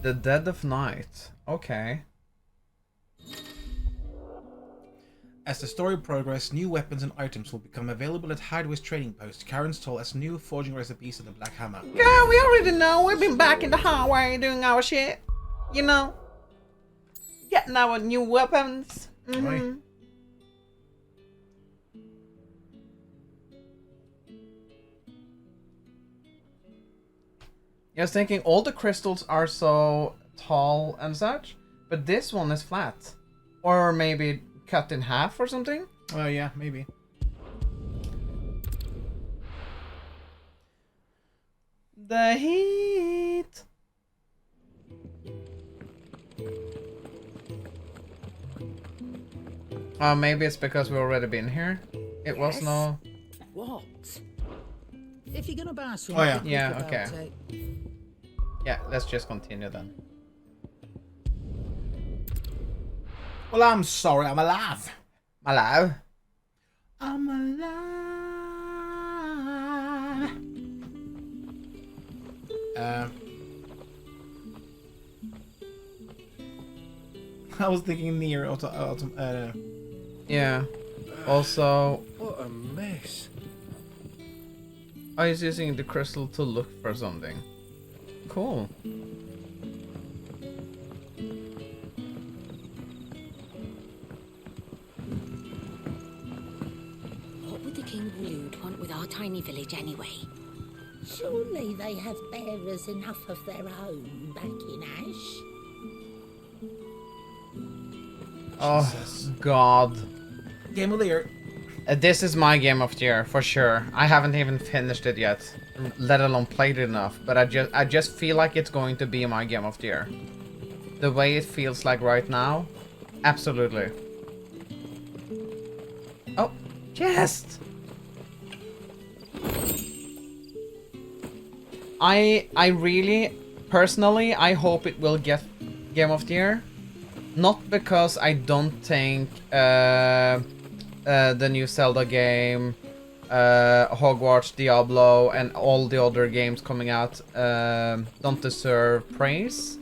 The Dead of Night. Okay. As the story progresses, new weapons and items will become available at Hideaway's trading post. Karen's told us new forging recipes of the Black Hammer. Yeah, we already know. We've been back in the highway doing our shit. You know. Getting our new weapons. Right. I was thinking all the crystals are so tall and such, but this one is flat. Or maybe cut in half or something? Oh, yeah, maybe. The heat. Maybe it's because we've already been here. It was no... What? If you're gonna buy some, oh yeah, yeah, okay. Yeah, let's just continue then. Well, I'm sorry, I'm alive. Alive? I'm alive. I was thinking near Yeah. Also... What a mess. I was using the crystal to look for something. Cool. What would the King Waloed want with our tiny village anyway? Surely they have bearers enough of their own back in Ash. Oh, God. Game of the year. This is my game of the year, for sure. I haven't even finished it yet, let alone played it enough, but I just feel like it's going to be my game of the year. The way it feels like right now, absolutely. Oh, chest! I really, personally, I hope it will get game of the year. Not because I don't think the new Zelda game, Hogwarts, Diablo, and all the other games coming out don't deserve praise.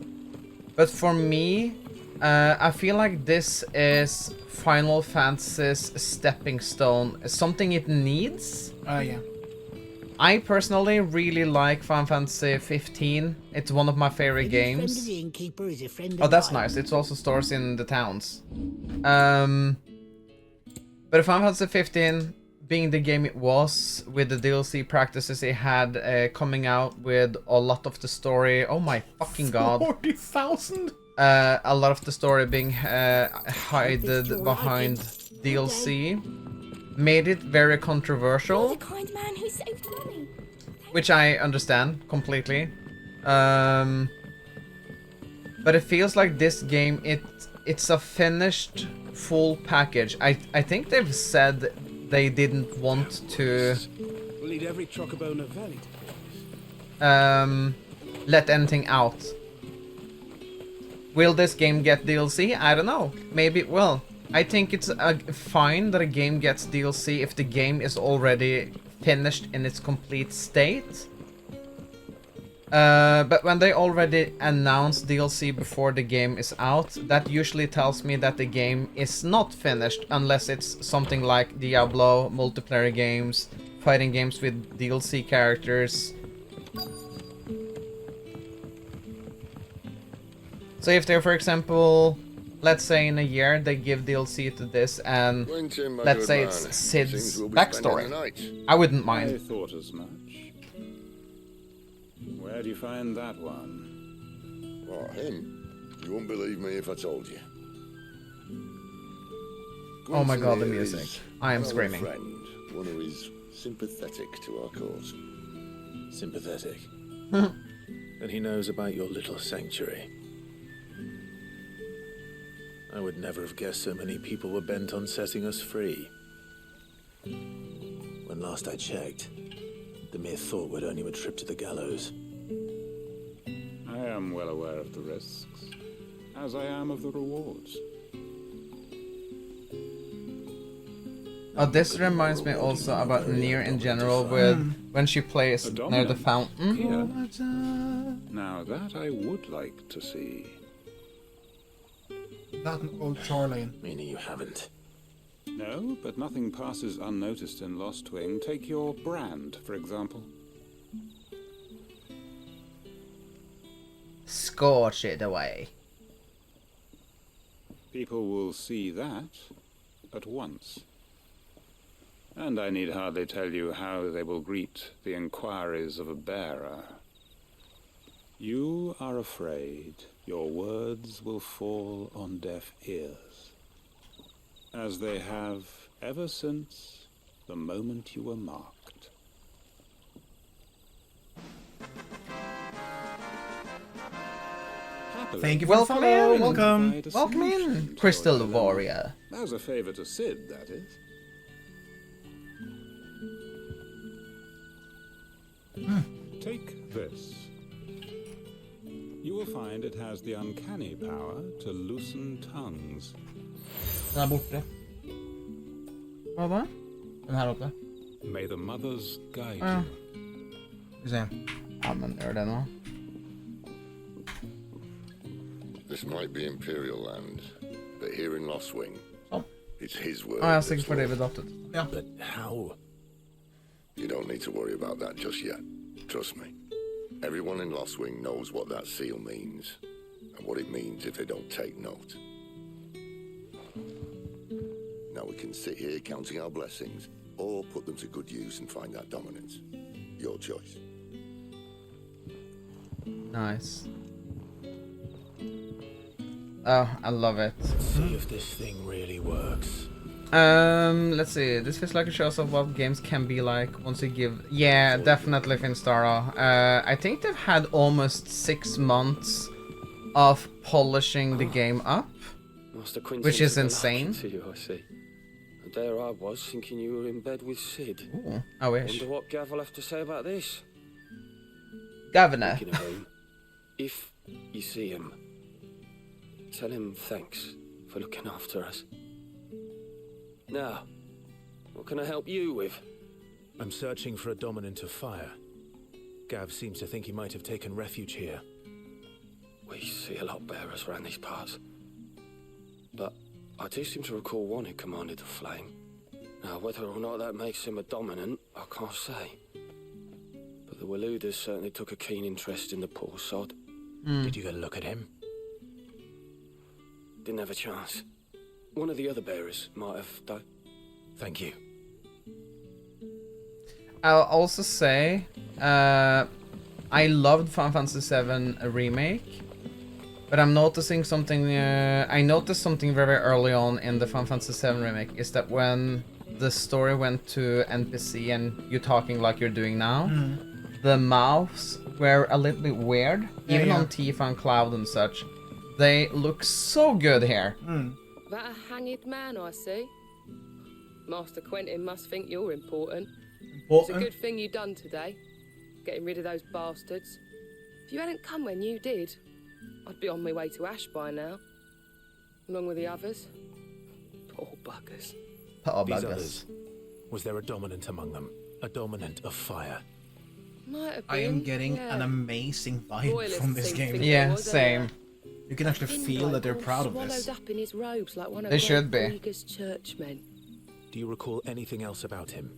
But for me, I feel like this is Final Fantasy's stepping stone, something it needs. Yeah. I personally really like Final Fantasy 15. It's one of my favorite games. The innkeeper is a friend of Oh, that's mine. nice. It's also stores in the towns. But Final Fantasy 15, being the game it was, with the DLC practices it had coming out with a lot of the story. Oh my fucking god. 40,000? A lot of the story being hidden behind DLC. Made it very controversial. You're the kind man who saved money. Which I understand completely. But it feels like this game, it's a finished full package. I think they've said they didn't want to We'll need every chocobo in the valley to let anything out. Will this game get DLC? I don't know. Maybe it will. I think it's fine that a game gets DLC if the game is already finished in its complete state. But when they already announce DLC before the game is out, that usually tells me that the game is not finished unless it's something like Diablo, multiplayer games, fighting games with DLC characters. So if they're, for example, let's say in a year they give DLC to this and let's say it's Sid's backstory, I wouldn't I mind. thought as much. Where'd you find that one? What, him? You wouldn't believe me if I told you. Oh my god, the Gwynson music. is I am our screaming. Friend, one who is sympathetic to our cause. Sympathetic. And he knows about your little sanctuary. I would never have guessed so many people were bent on setting us free. When last I checked, the mere thought would earn you a trip to the gallows. I am well aware of the risks, as I am of the rewards. Oh, this reminds me also about Nier in general, with when she plays near the fountain. Here. Now that I would like to see. That an old char lane. Meaning you haven't. No, but nothing passes unnoticed in Lost Wing. Take your brand, for example. Scorch it away. People will see that at once. And I need hardly tell you how they will greet the inquiries of a bearer. You are afraid your words will fall on deaf ears, as they have ever since the moment you were marked. Happily, Thank you for Welcome the follow. in. Welcome. provide a Welcome solution in, to Crystal your dilemma. Warrior. As a favor to Sid, that is. Take this. You will find it has the uncanny power to loosen tongues. Den är borta. Vad var det? Den här uppe. May the mothers guide Ja. you. Vi ser. Ja, men gör det nu. This might be Imperial land, but here in Lost Wing, Oh. it's his word. Ja, jag är that's säker på det law. vid datorn. Ja. But how? You don't need to worry about that just yet. Trust me. Everyone in Lost Wing knows what that seal means, and what it means if they don't take note. Now we can sit here counting our blessings, or put them to good use and find that dominance. Your choice. Nice. Oh, I love it. See if this thing really works. Let's see. This feels like a show of what games can be like once you give. Yeah, definitely Finstara. I think they've had almost 6 months of polishing the game up. Master Quintin Which is took a insane. liking to you, I see. And there I was, thinking you were in bed with Sid. Ooh, I wish. Wonder what Gav will have to say about this. Governor. Speaking of him, if you see him, tell him thanks for looking after us. Now, what can I help you with? I'm searching for a dominant of fire. Gav seems to think he might have taken refuge here. We see a lot bearers around these parts. But I do seem to recall one who commanded the flame. Now, whether or not that makes him a dominant, I can't say. But the Waluders certainly took a keen interest in the poor sod. Did you get a look at him? Didn't have a chance. One of the other bearers might have, though. Thank you. I'll also say, I loved Final Fantasy VII Remake, but I'm noticing something. I noticed something very early on in the Final Fantasy VII Remake, is that when the story went to NPC and you're talking like you're doing now, the mouths were a little bit weird, even on Tifa and Cloud and such. They look so good here. That a hanged man, I see. Master Quentin must think you're important. It's a good thing you done today, getting rid of those bastards. If you hadn't come when you did, I'd be on my way to Ash by now, along with the others. Poor buggers. Poor These buggers. others. Was there a dominant among them? A dominant of fire? Might have I been, am getting yeah. an amazing vibe Royalists from this seem to game. think Yeah, there was, same. You can actually feel that they're proud of swallowed this. up in his robes like one of They should be. Rodriguez's churchmen. Do you recall anything else about him?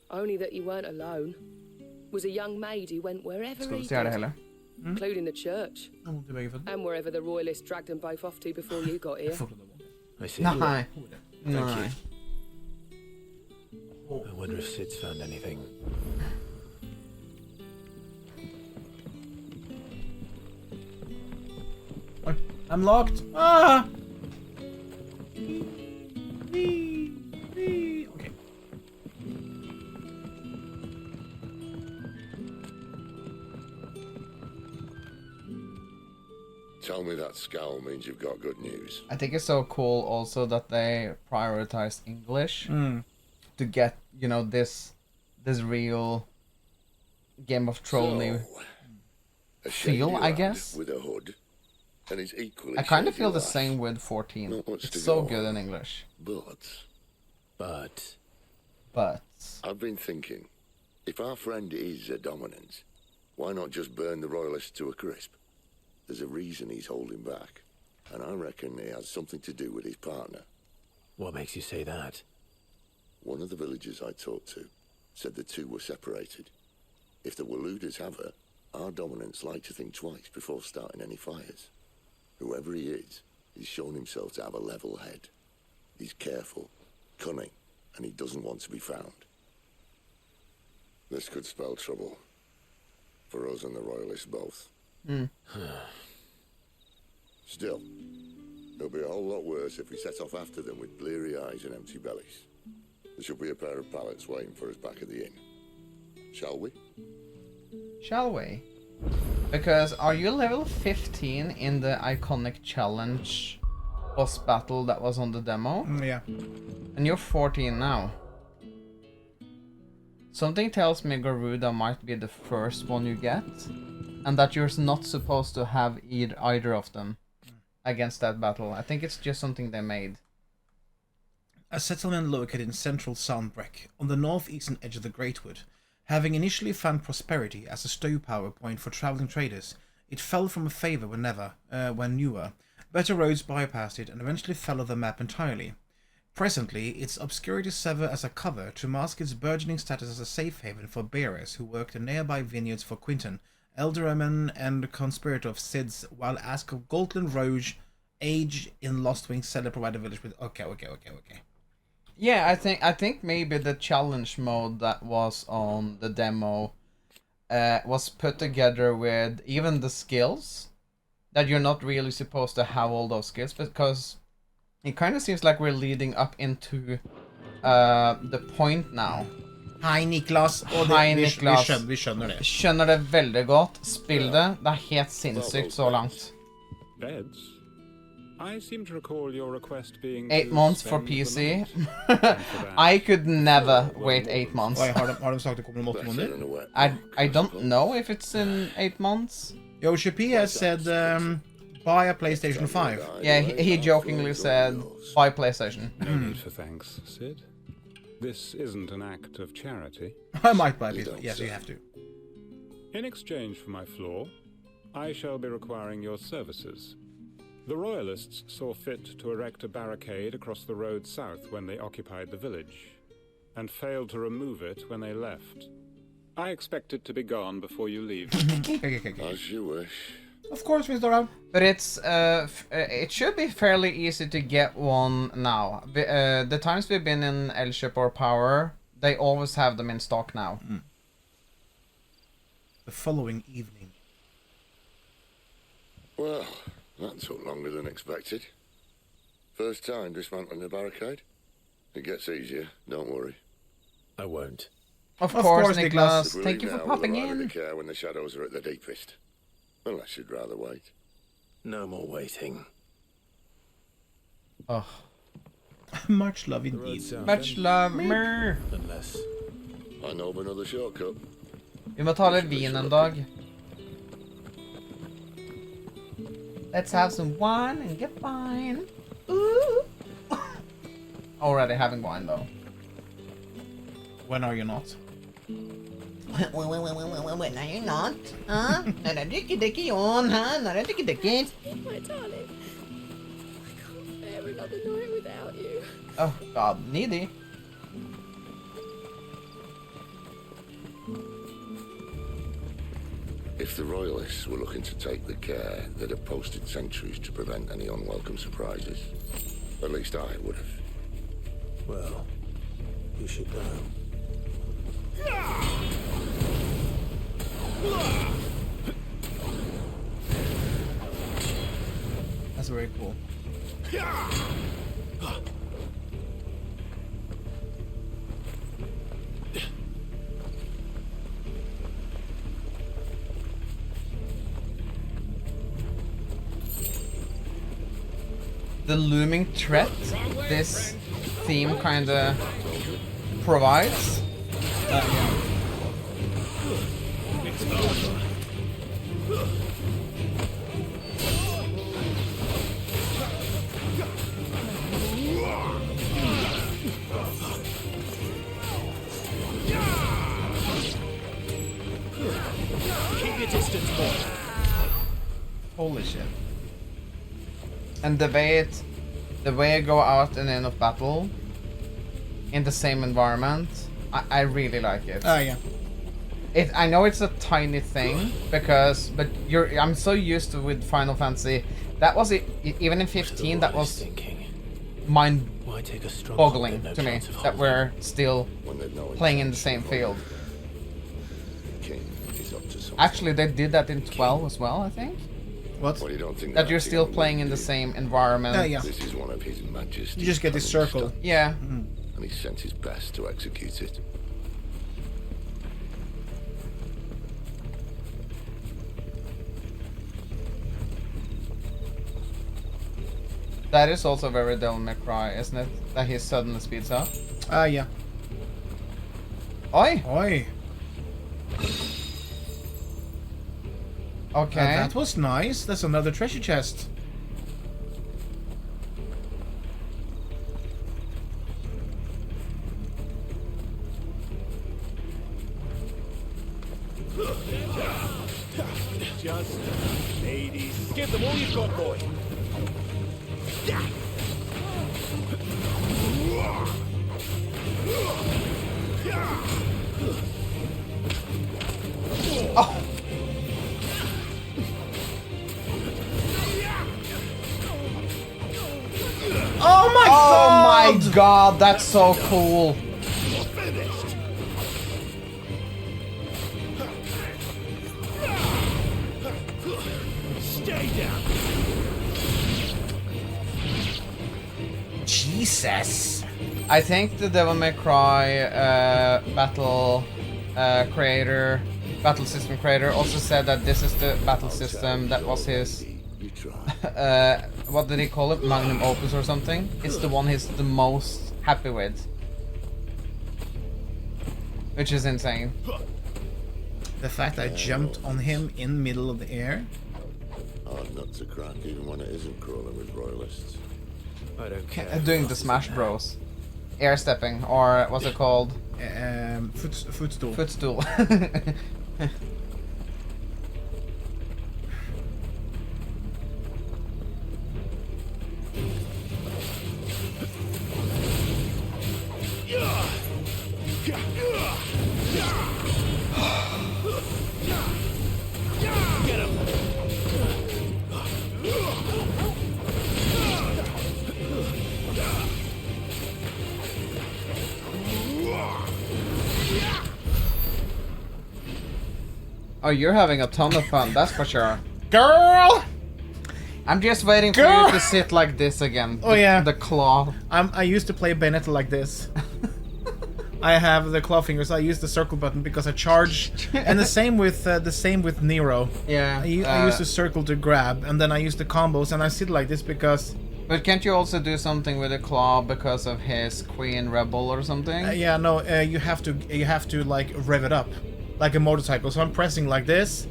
Only that he weren't alone. Was a young maid who went wherever Ska vi he se det did, heller? including the church, Oh, det är bägge fötter. and wherever the royalists dragged them both off to before you got here. I see. Nej. Thank Nej. you. I wonder if Sid's found anything. I'm locked. Ah! Okay. Tell me that scowl means you've got good news. I think it's so cool also that they prioritize English to get, you know, this real Game of Thrones A shady feel, I lad guess. with a hood. and is equally. I kind of shaped feel the life. same with 14. Not much to It's so go good on. in English. But But I've been thinking, if our friend is a dominant, why not just burn the royalists to a crisp? There's a reason he's holding back, and I reckon it has something to do with his partner. What makes you say that? One of the villagers I talked to said the two were separated. If the Waluders have her, our dominants like to think twice before starting any fires. Whoever he is, he's shown himself to have a level head. He's careful, cunning, and he doesn't want to be found. This could spell trouble. For us and the Royalists both. Still, it'll be a whole lot worse if we set off after them with bleary eyes and empty bellies. There should be a pair of pallets waiting for us back at the inn. Shall we? shall we? Because are you level 15 in the iconic challenge boss battle that was on the demo? Yeah. And you're 14 now. Something tells me Garuda might be the first one you get, and that you're not supposed to have either of them against that battle. I think it's just something they made. A settlement located in central Sandbreck, on the northeastern edge of the Greatwood. Having initially found prosperity as a stow power point for traveling traders, it fell from favour when newer, better roads bypassed it and eventually fell off the map entirely. Presently, its obscurity serves as a cover to mask its burgeoning status as a safe haven for bearers who worked in nearby vineyards for Quinton, Elderman and conspirator of Sid's, while Ask of Goltland Roge, age in Lostwing Cellar provide a village with... Okay. Yeah, I think maybe the challenge mode that was on the demo was put together with even the skills, that you're not really supposed to have all those skills, because it kind of seems like we're leading up into the point now. Hei, Niklas. Hei, Niklas. Vi skjønner det. Skjønner det veldig godt. Spill det. Det er helt sinnssykt så langt. Beds? I seem to recall your request being 8 months for PC. I could never wait 8 months. Oi, har de sagt det kommer om 8 måneder? I don't know if it's in 8 months. Yoshi P has said buy a PlayStation 5. Yeah, he jokingly said buy PlayStation. No need for thanks, Sid. This isn't an act of charity. I might buy it. Yes, you have to. In exchange for my floor, I shall be requiring your services. The Royalists saw fit to erect a barricade across the road south when they occupied the village, and failed to remove it when they left. I expect it to be gone before you leave. Okay. As you wish. Of course, Mr. Ram. But it's it should be fairly easy to get one now. The times we've been in Elship or Power, they always have them in stock now. The following evening. Well, that took longer than expected. First time dismantling the barricade? It gets easier, don't worry. I won't. Of course, Niklas. Niklas. If we Thank leave you for now, we'll popping arrive at in. the care when the shadows are at the deepest. Unless you'd rather wait. No more waiting. Oh, Much love indeed. much love, mer. Unless... I know of another shortcut. Vi må ta litt vin en dag. Let's have some wine and get fine. Ooh. Already having wine though. When are you not? When are you not? Huh? Not a dicky on, huh? Not a dicky. My darling, I can't bear another night without you. Oh god, needy. If the Royalists were looking to take the care, they'd have posted sentries to prevent any unwelcome surprises. At least I would have. Well, you should know. That's very cool. The looming threat this theme kinda provides. Holy shit. And the way I go out and in of battle in the same environment, I really like it. Oh, yeah. I know it's a tiny thing but I'm so used to with Final Fantasy. That was it. Even in 15, that was mind-boggling to me that we're still playing in the same field. Actually, they did that in 12 as well, I think. What? Well, you don't think That you're still playing in the same environment. Yeah. This is one of His Majesty's. You just get this circle. Yeah. And he sent his best to execute it. That is also very Devil May Cry, isn't it? That he suddenly speeds up. Yeah. Oi! Oi. Okay. That was nice. That's another treasure chest. Just ladies. Give them all you've got, boy. Oh! Oh my god! Oh my god, that's so cool. Stay down. Jesus. I think the Devil May Cry battle system creator also said that this is the battle system that was his what did he call it? Magnum opus or something? It's the one he's the most happy with. Which is insane. The fact I jumped on him in middle of the air. Hard nut to crack, even when it isn't crawling with royalists. I don't care. Doing the Smash Bros. Air stepping, or what's it called? Footstool. Footstool. Oh, you're having a ton of fun, that's for sure. Girl! I'm just waiting for you to sit like this again. Oh yeah. The claw. I used to play Benedikta like this. I have the claw fingers. I use the circle button because I charge, and the same with Nero. Yeah. I use the circle to grab, and then I use the combos, and I sit like this because. But can't you also do something with the claw because of his Queen Rebel or something? Yeah, no. You have to like rev it up, like a motorcycle. So I'm pressing like this,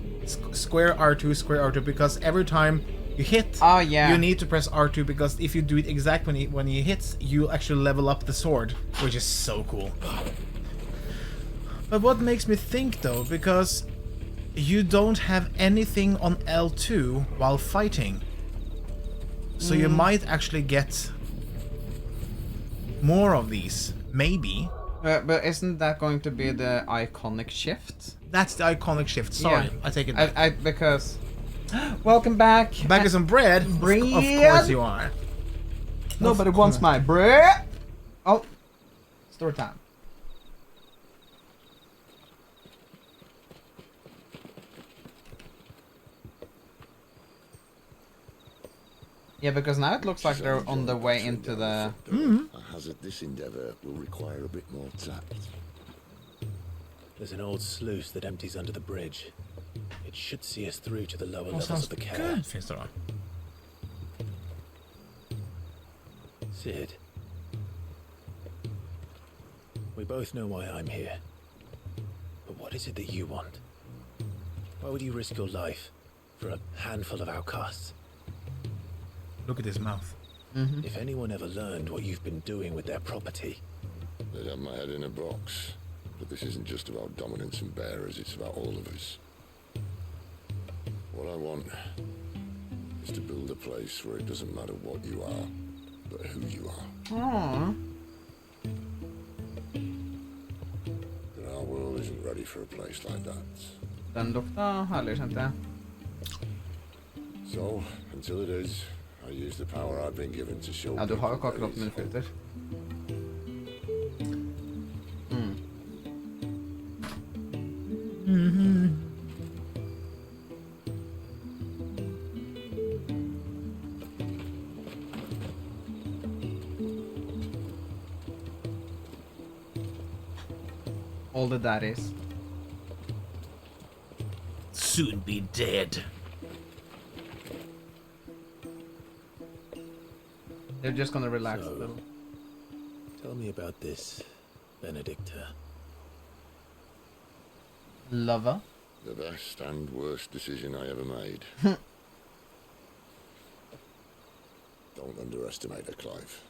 square R2, because every time you hit, you need to press R2 because if you do it exact when he hits, you actually level up the sword, which is so cool. But what makes me think though, because you don't have anything on L2 while fighting, so you might actually get more of these, maybe. But isn't that going to be the iconic shift? That's the iconic shift. Sorry, I take it back. Because welcome back. Back is some bread. Bread. Of course you are. Nobody wants my bread. Oh, story time. Yeah, because now it looks like they're on the way into the. I hazard this endeavour will require a bit more tact. There's an old sluice that empties under the bridge. It should see us through to the lower levels Sounds of the care. good, Finstar. Sid, we both know why I'm here. But what is it that you want? Why would you risk your life for a handful of outcasts? Look at his mouth. If anyone ever learned what you've been doing with their property... They'd have my head in a box. But this isn't just about dominance and bearers, it's about all of us. What I want is to build a place where it doesn't matter what you are, but who you are. Aww. But our world isn't ready for a place like that. Den lukta härlig, kjente jeg. So, until it is, I use the power I've been given to show Ja, du har jo people ikke akkurat there is munnfilter. All the daddies. Soon be dead. They're just gonna relax a So- little. Tell me about this, Benedikta. Lover. the best and worst decision I ever made. Don't underestimate her, Clive.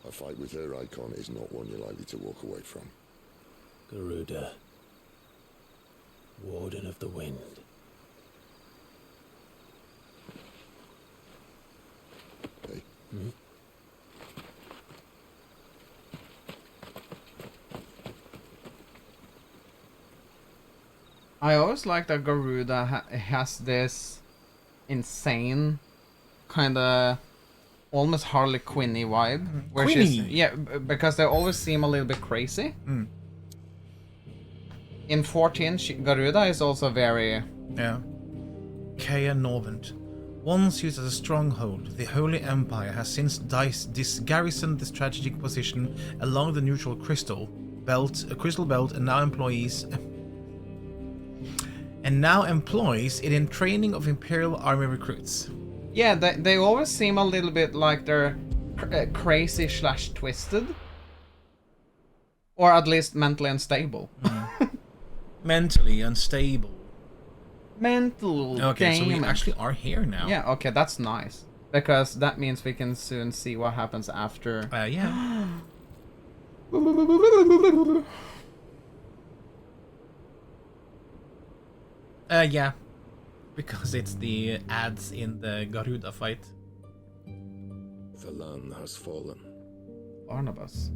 A fight with her icon is not one you're likely to walk away from. Garuda, Warden of the Wind. Hey? I always like that Garuda has this insane kind of almost Harley Quinny vibe. Where she's, Quinny? yeah, because they always seem a little bit crazy. In 14, Garuda is also very... Yeah. Kea Norvent. Once used as a stronghold, the Holy Empire has since garrisoned this strategic position along the neutral crystal belt, and now employs it in training of Imperial Army recruits. Yeah, they always seem a little bit like they're crazy / twisted. Or at least mentally unstable. Mentally unstable. Mental Okay, so we damage. actually are here now. Yeah, okay, that's nice. Because that means we can soon see what happens after. Yeah. Yeah. Because it's the ads in the Garuda fight. The land has fallen. Barnabas.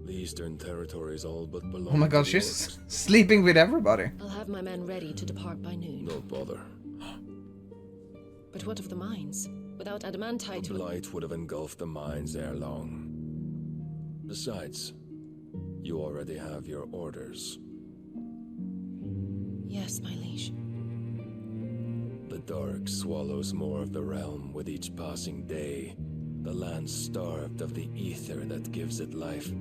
The eastern territories all but belong Oh my to god, the she's orcs. sleeping with everybody. I'll have my men ready to depart by noon. No bother. But what of the mines? Without adamantite... The blight would have engulfed the mines ere long. Besides, you already have your orders. Yes, my liege. The dark swallows more of the realm with each passing day. The land starved of the ether that gives it life.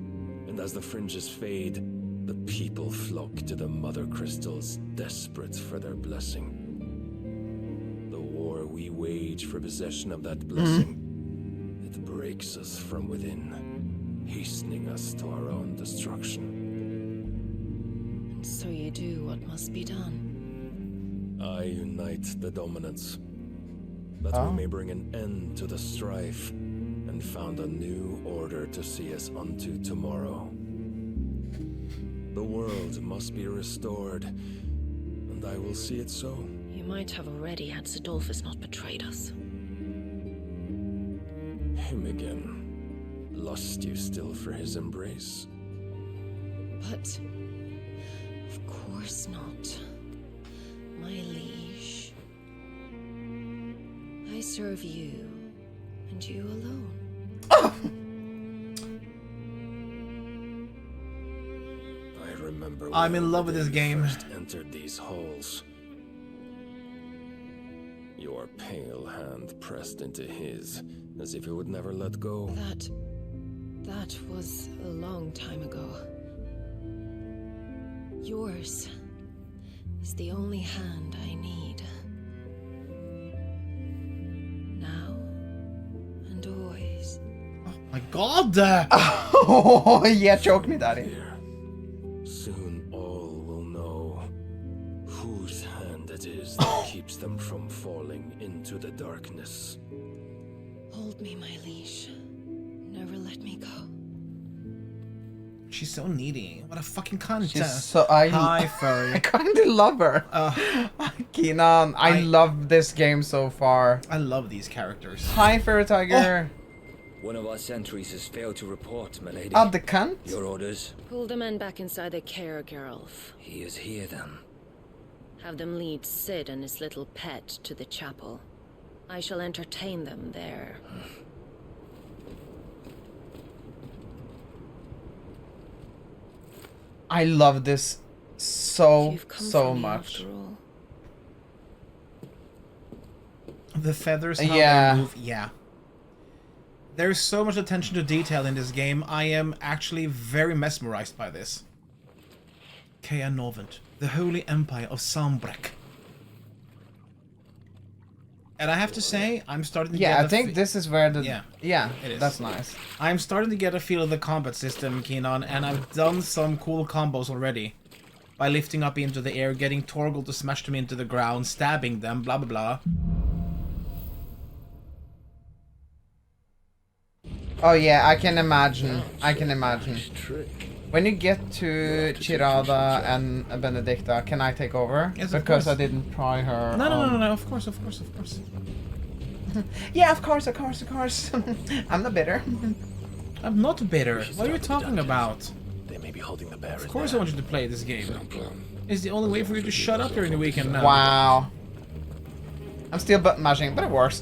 And as the fringes fade, the people flock to the mother crystals, desperate for their blessing. The war we wage for possession of that blessing, it breaks us from within, hastening us to our own destruction. And so you do what must be done. I unite the dominants, that we may bring an end to the strife and found a new order to see us unto tomorrow. The world must be restored, and I will see it so. You might have already had Sidolphus not betrayed us. Him again. Lust you still for his embrace? But... of course not. My liege. I serve you, and you alone. I remember I'm in well love the with this day game. you first entered these halls. Your pale hand pressed into his, as if it would never let go. That was a long time ago. Yours is the only hand I need. Now and always. My god! Oh, yeah, choke me, daddy. Here, soon all will know whose hand it is that keeps them from falling into the darkness. Hold me, my liege. Never let me go. She's so needy. What a fucking cunt. She's so Hi, furry. I kind of love her. Keenan, I love this game so far. I love these characters. Hi, Fairy Tiger. One of our sentries has failed to report, milady. Oh, the cunt? Your orders? Pull the men back inside the care girls. He is here, then. Have them lead Sid and his little pet to the chapel. I shall entertain them there. I love this so You've come so for me much. after all. The feathers, how Yeah. they move. Yeah. There's so much attention to detail in this game. I am actually very mesmerized by this. Kea Novent, the Holy Empire of Sambrek. And I have to say, I'm starting to get Yeah, I think this is where the... Yeah, it is. that's nice. I'm starting to get a feel of the combat system, Keenan, and I've done some cool combos already. By lifting up into the air, getting Torgal to smash them into the ground, stabbing them, blah blah blah. Oh yeah, I can imagine. I can imagine. When you get to Chirada and Benedikta, can I take over? Yes, of because course. I didn't try her. No, of course. Yeah, of course. I'm not bitter. I'm not bitter. What are you talking about? They may be holding the bear. Of course I want you to play this game. It's the only way for you to shut up during the weekend now. Wow. I'm still button mashing, but it works.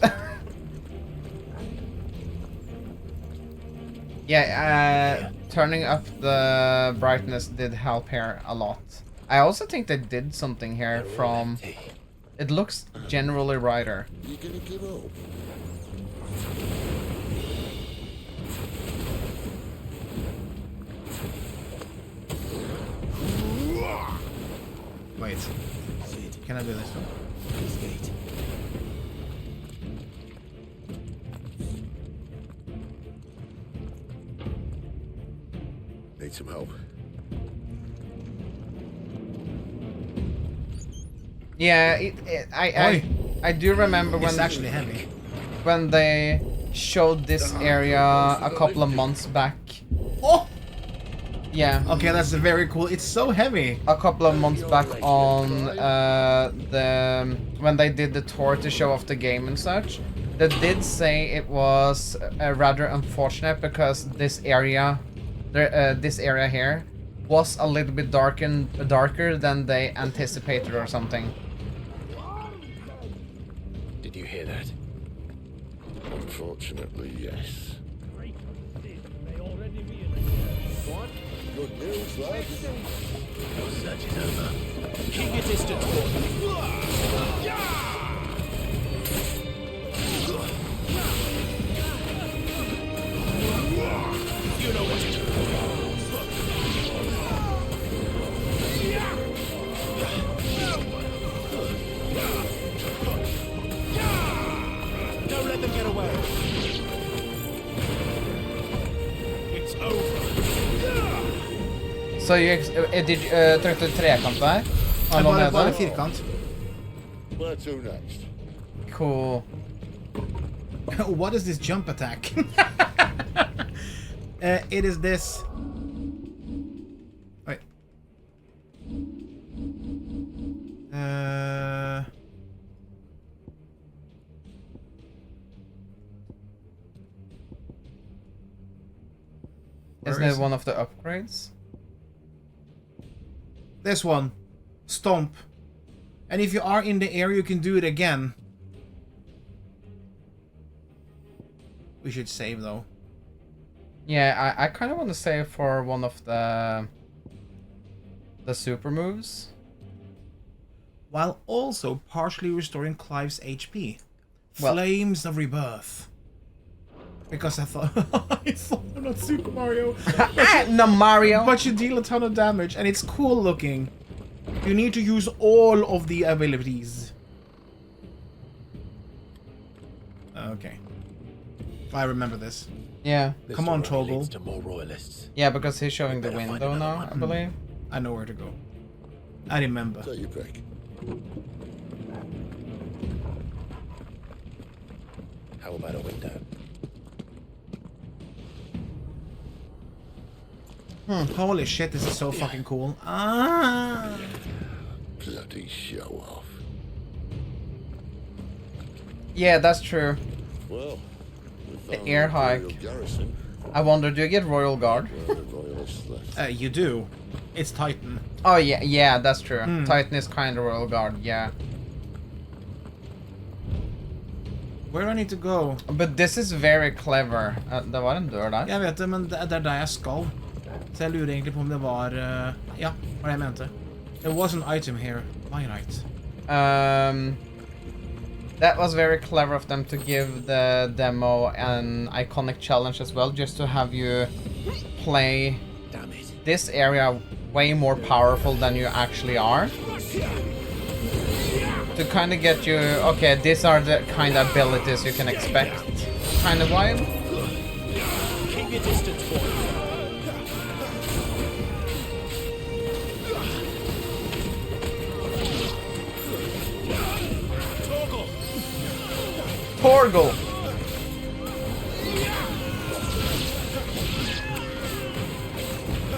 Yeah, turning up the brightness did help here a lot. I also think they did something here from... It looks generally brighter. You gonna give up? Wait. Can I do this one? Need some help. Yeah, I do remember when It's actually heavy. when they showed this area a couple of months back. Oh! Yeah. Okay, that's very cool. It's so heavy. A couple of months back on when they did the tour to show off the game and such, they did say it was rather unfortunate because this area here was a little bit darker than they anticipated or something. Did you hear that? Unfortunately, yes. What? Good news, lad. Your search is over. Keep your distance, You know what to do. Don't let them get away. It's over. Så trykte du trekant der? Jeg Alle bare nede? firkant. Where to next? Cool. What is this jump attack? It is this. Wait. Isn't it one of the upgrades? This one. Stomp. And if you are in the air, you can do it again. We should save though. Yeah, I kind of want to save for one of the super moves. While also partially restoring Clive's HP. Well- Flames of Rebirth. Because I thought I'm not Super Mario. No, Mario. But you deal a ton of damage and it's cool looking. You need to use all of the abilities. Okay. I remember this. Yeah. This Come on, door Toggle. leads to more royalists. Yeah, because he's showing the Better find window another now, one. I believe. I know where to go. I remember. Take your pick. How about a window? Holy shit, this is so fucking cool. Ah! Bloody show off. Yeah, that's true. Well, The air hike. I wonder, do you get Royal Guard? You do. It's Titan. Oh yeah, that's true. Titan is kind of Royal Guard, yeah. Where do I need to go? But this is very clever. Det var en dør der. Jeg vet det, men det er der jeg skal. Så jeg lurer egentlig på om det var... ja, hva jeg mente. There was an item here. My right. That was very clever of them to give the demo an iconic challenge as well, just to have you play this area way more powerful than you actually are. To kind of get you, okay, these are the kind of abilities you can expect, kind of vibe. Keep your distance, boy. Torgal!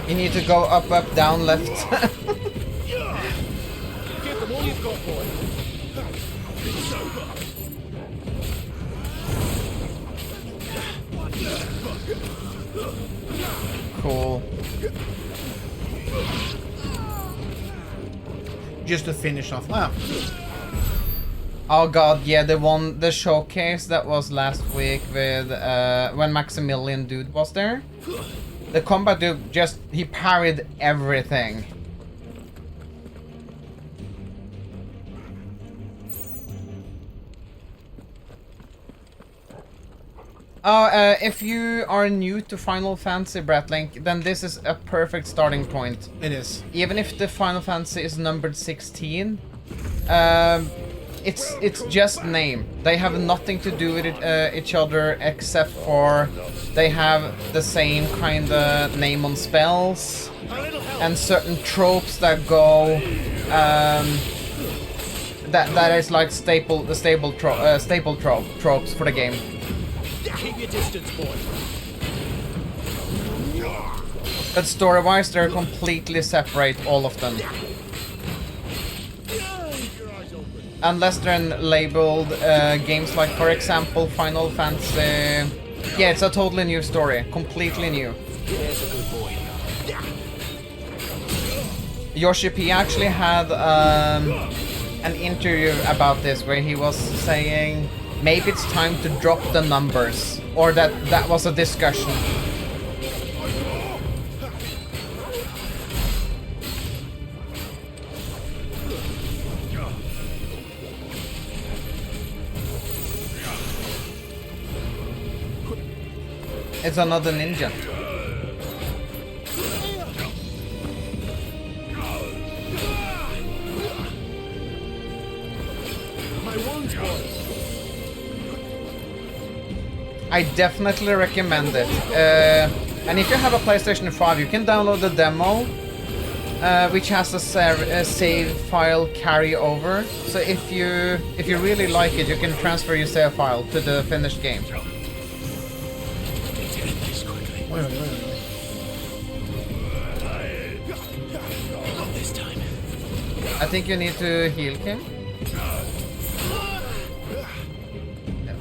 You need to go up, up, down, left. Give them all you've got, boy. Cool. Just to finish off. Wow. Oh god, yeah, the showcase that was last week with when Maximilian Dude was there. The combat dude he parried everything. Oh, if you are new to Final Fantasy, Bratlink, then this is a perfect starting point. It is. Even if the Final Fantasy is numbered 16, it's just name. They have nothing to do with each other except for they have the same kind of name on spells and certain tropes that go that is like staple tropes for the game. Keep your distance, boy. But story-wise, they're completely separate, all of them. Unless they're labeled games like, for example, Final Fantasy. Yeah, it's a totally new story, completely new. There's a good boy. Yoshi P actually had an interview about this where he was saying maybe it's time to drop the numbers, or that was a discussion. It's another ninja. My wounds, boy. I definitely recommend it. And if you have a PlayStation 5, you can download the demo, which has a save file carryover. So if you really like it, you can transfer your save file to the finished game. Wait. Not this time. I think you need to heal Kim.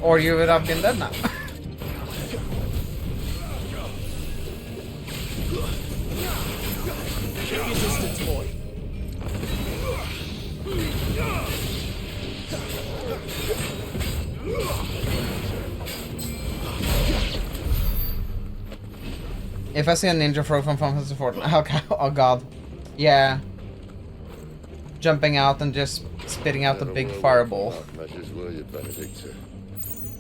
Or you would have been dead now. Keep your distance, boy. If I see a ninja frog from Final Fantasy XIV, okay, oh god, yeah, jumping out and just spitting out a big fireball. Measures were you, Benedikta?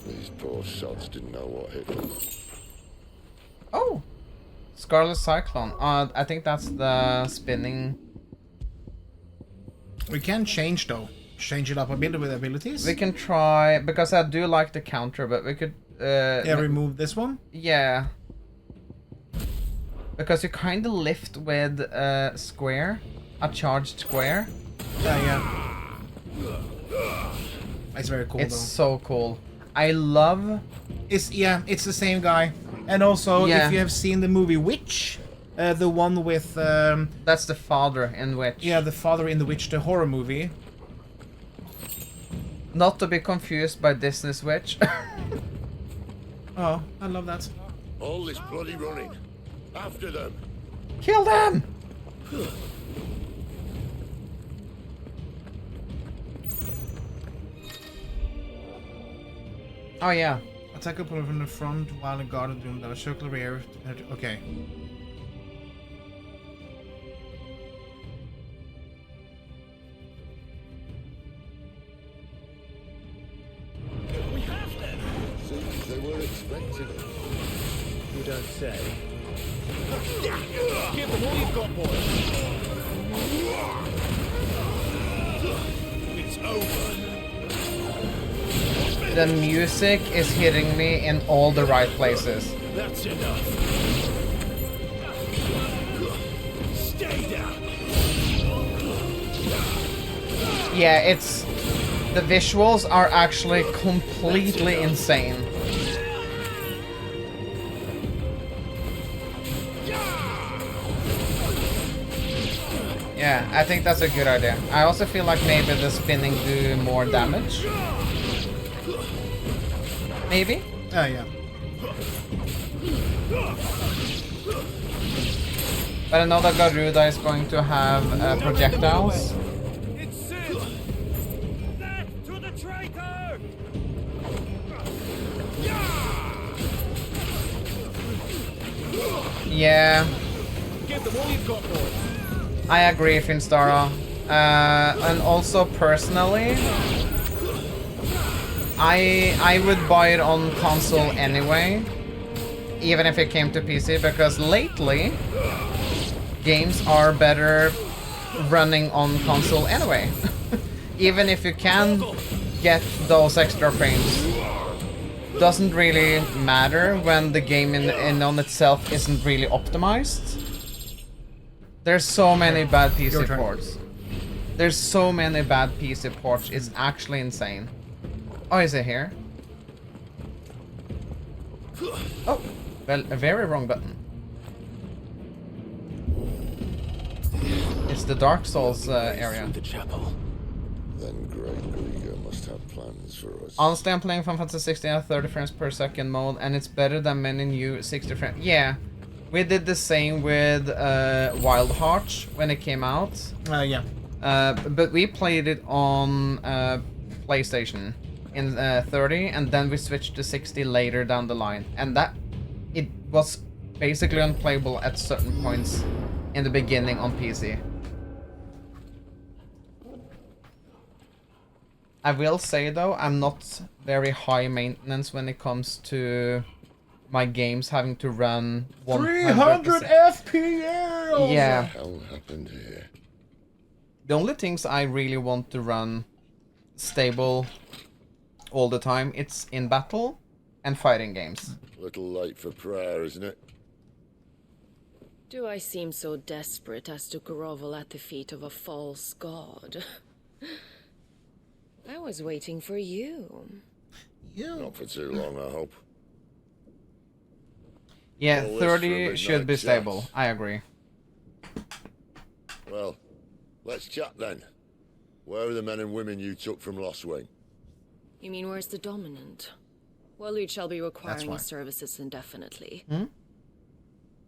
These poor sods didn't know what hit them. Oh, Scarlet Cyclone. I think that's the spinning. We can change though. Change it up a bit with abilities. We can try, because I do like the counter, but we could. Yeah, remove this one. Yeah. Because you kind of lift with square, a charged square. Yeah. It's very cool. It's though. so cool. I love. It's the same guy. And also, Yeah. if you have seen the movie Witch, The one with... That's the father in Witch. Yeah, the father in the Witch, the horror movie. Not to be confused by Disney's Witch. Oh, I love that. All this bloody running. After them. Kill them! Oh yeah. Attack a opponent from the front while a guard doing that. A circular area. Okay. We have them! Seems they were expecting it. You don't say. Give them all you've got, boys. It's over. The music is hitting me in all the right places. That's enough. Stay down. Yeah, it's... The visuals are actually completely insane. Yeah, I think that's a good idea. I also feel like maybe the spinning do more damage. Maybe? Oh, yeah. But I know that Garuda is going to have projectiles. To the traitor! Yeah, Give them all you've got, boys. I agree, Finstara. And also personally, I would buy it on console anyway, even if it came to PC, because lately games are better running on console anyway. Even if you can get those extra frames, doesn't really matter when the game in on itself isn't really optimized. There's so many bad PC ports. There's so many bad PC ports. It's actually insane. Oh, is it here? Oh, well, a very wrong button. It's the Dark Souls area. The chapel. Then Great Grieger must have plans for us. Honestly, I'm playing Final Fantasy XVI at 30 frames per second mode, and it's better than many new 60 frames. Yeah, we did the same with Wild Heart when it came out. Yeah. But we played it on PlayStation in 30, and then we switched to 60 later down the line. And that, it was basically unplayable at certain points in the beginning on PC. I will say though, I'm not very high maintenance when it comes to my games having to run 300 FPS! Yeah. What the hell happened here? The only things I really want to run stable all the time, it's in battle and fighting games. Little late for prayer, isn't it? Do I seem so desperate as to grovel at the feet of a false god? I was waiting for you. Not for too long, I hope. Yeah, All this 30 for a should be midnight stable. chat. I agree. Well, let's chat then. Where are the men and women you took from Lost Wing? You mean where's the dominant? Waleed shall be requiring why. his services indefinitely. Hmm?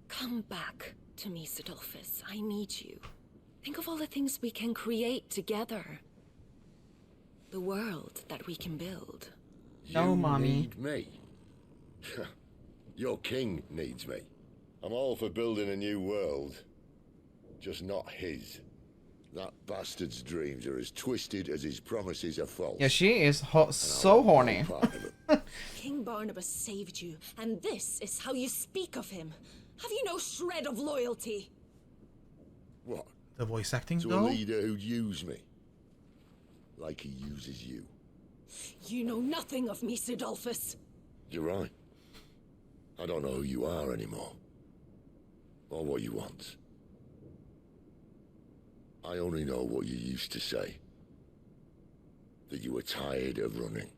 Come back to me, Sidolphus. I need you. Think of all the things we can create together. The world that we can build. No, You mommy. need me. Your king needs me. I'm all for building a new world. Just not his. That bastard's dreams are as twisted as his promises are false. Yeah, she is so horny. Part of it. King Barnabas saved you, and this is how you speak of him. Have you no shred of loyalty? What? The voice acting, To a though? leader who'd use me. Like he uses you. You know nothing of me, Sidolphus. You're right. I don't know who you are anymore. Or what you want. I only know what you used to say. That you were tired of running.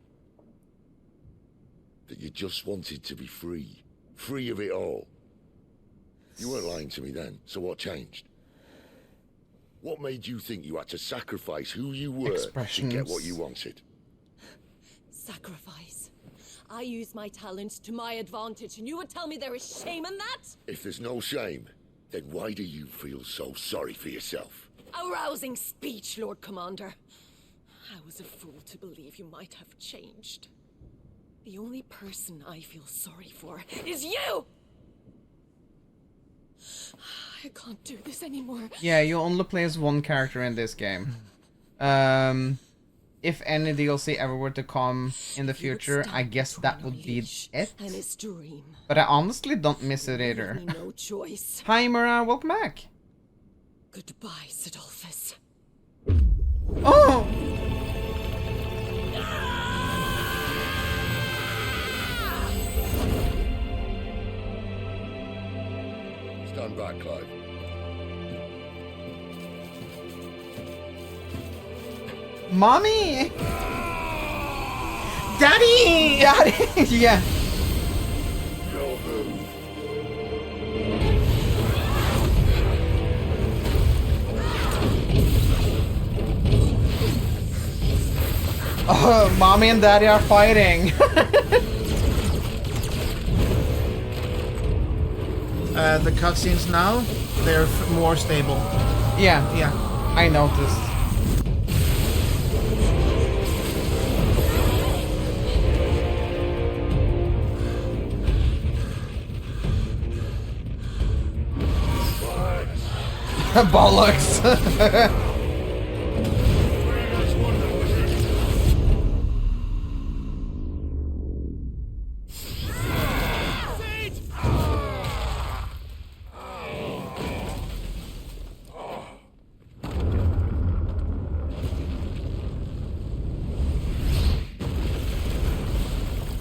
That you just wanted to be free. Free of it all. You weren't lying to me then, so what changed? What made you think you had to sacrifice who you were to get what you wanted? Sacrifice. I use my talents to my advantage, and you would tell me there is shame in that? If there's no shame, then why do you feel so sorry for yourself? A rousing speech, Lord Commander. I was a fool to believe you might have changed. The only person I feel sorry for is you! I can't do this anymore. Yeah, you only play as one character in this game. If any DLC ever were to come in the future, I guess that would be it. And his dream. But I honestly don't miss it either. No choice. Hi, Mura, welcome back. Goodbye, Sidolphus. Oh! Stand back, Clive. Mommy! Daddy! Daddy! Yeah. Oh, Mommy and Daddy are fighting. The cutscenes now, they're more stable. Yeah. Yeah. I noticed. Bollocks.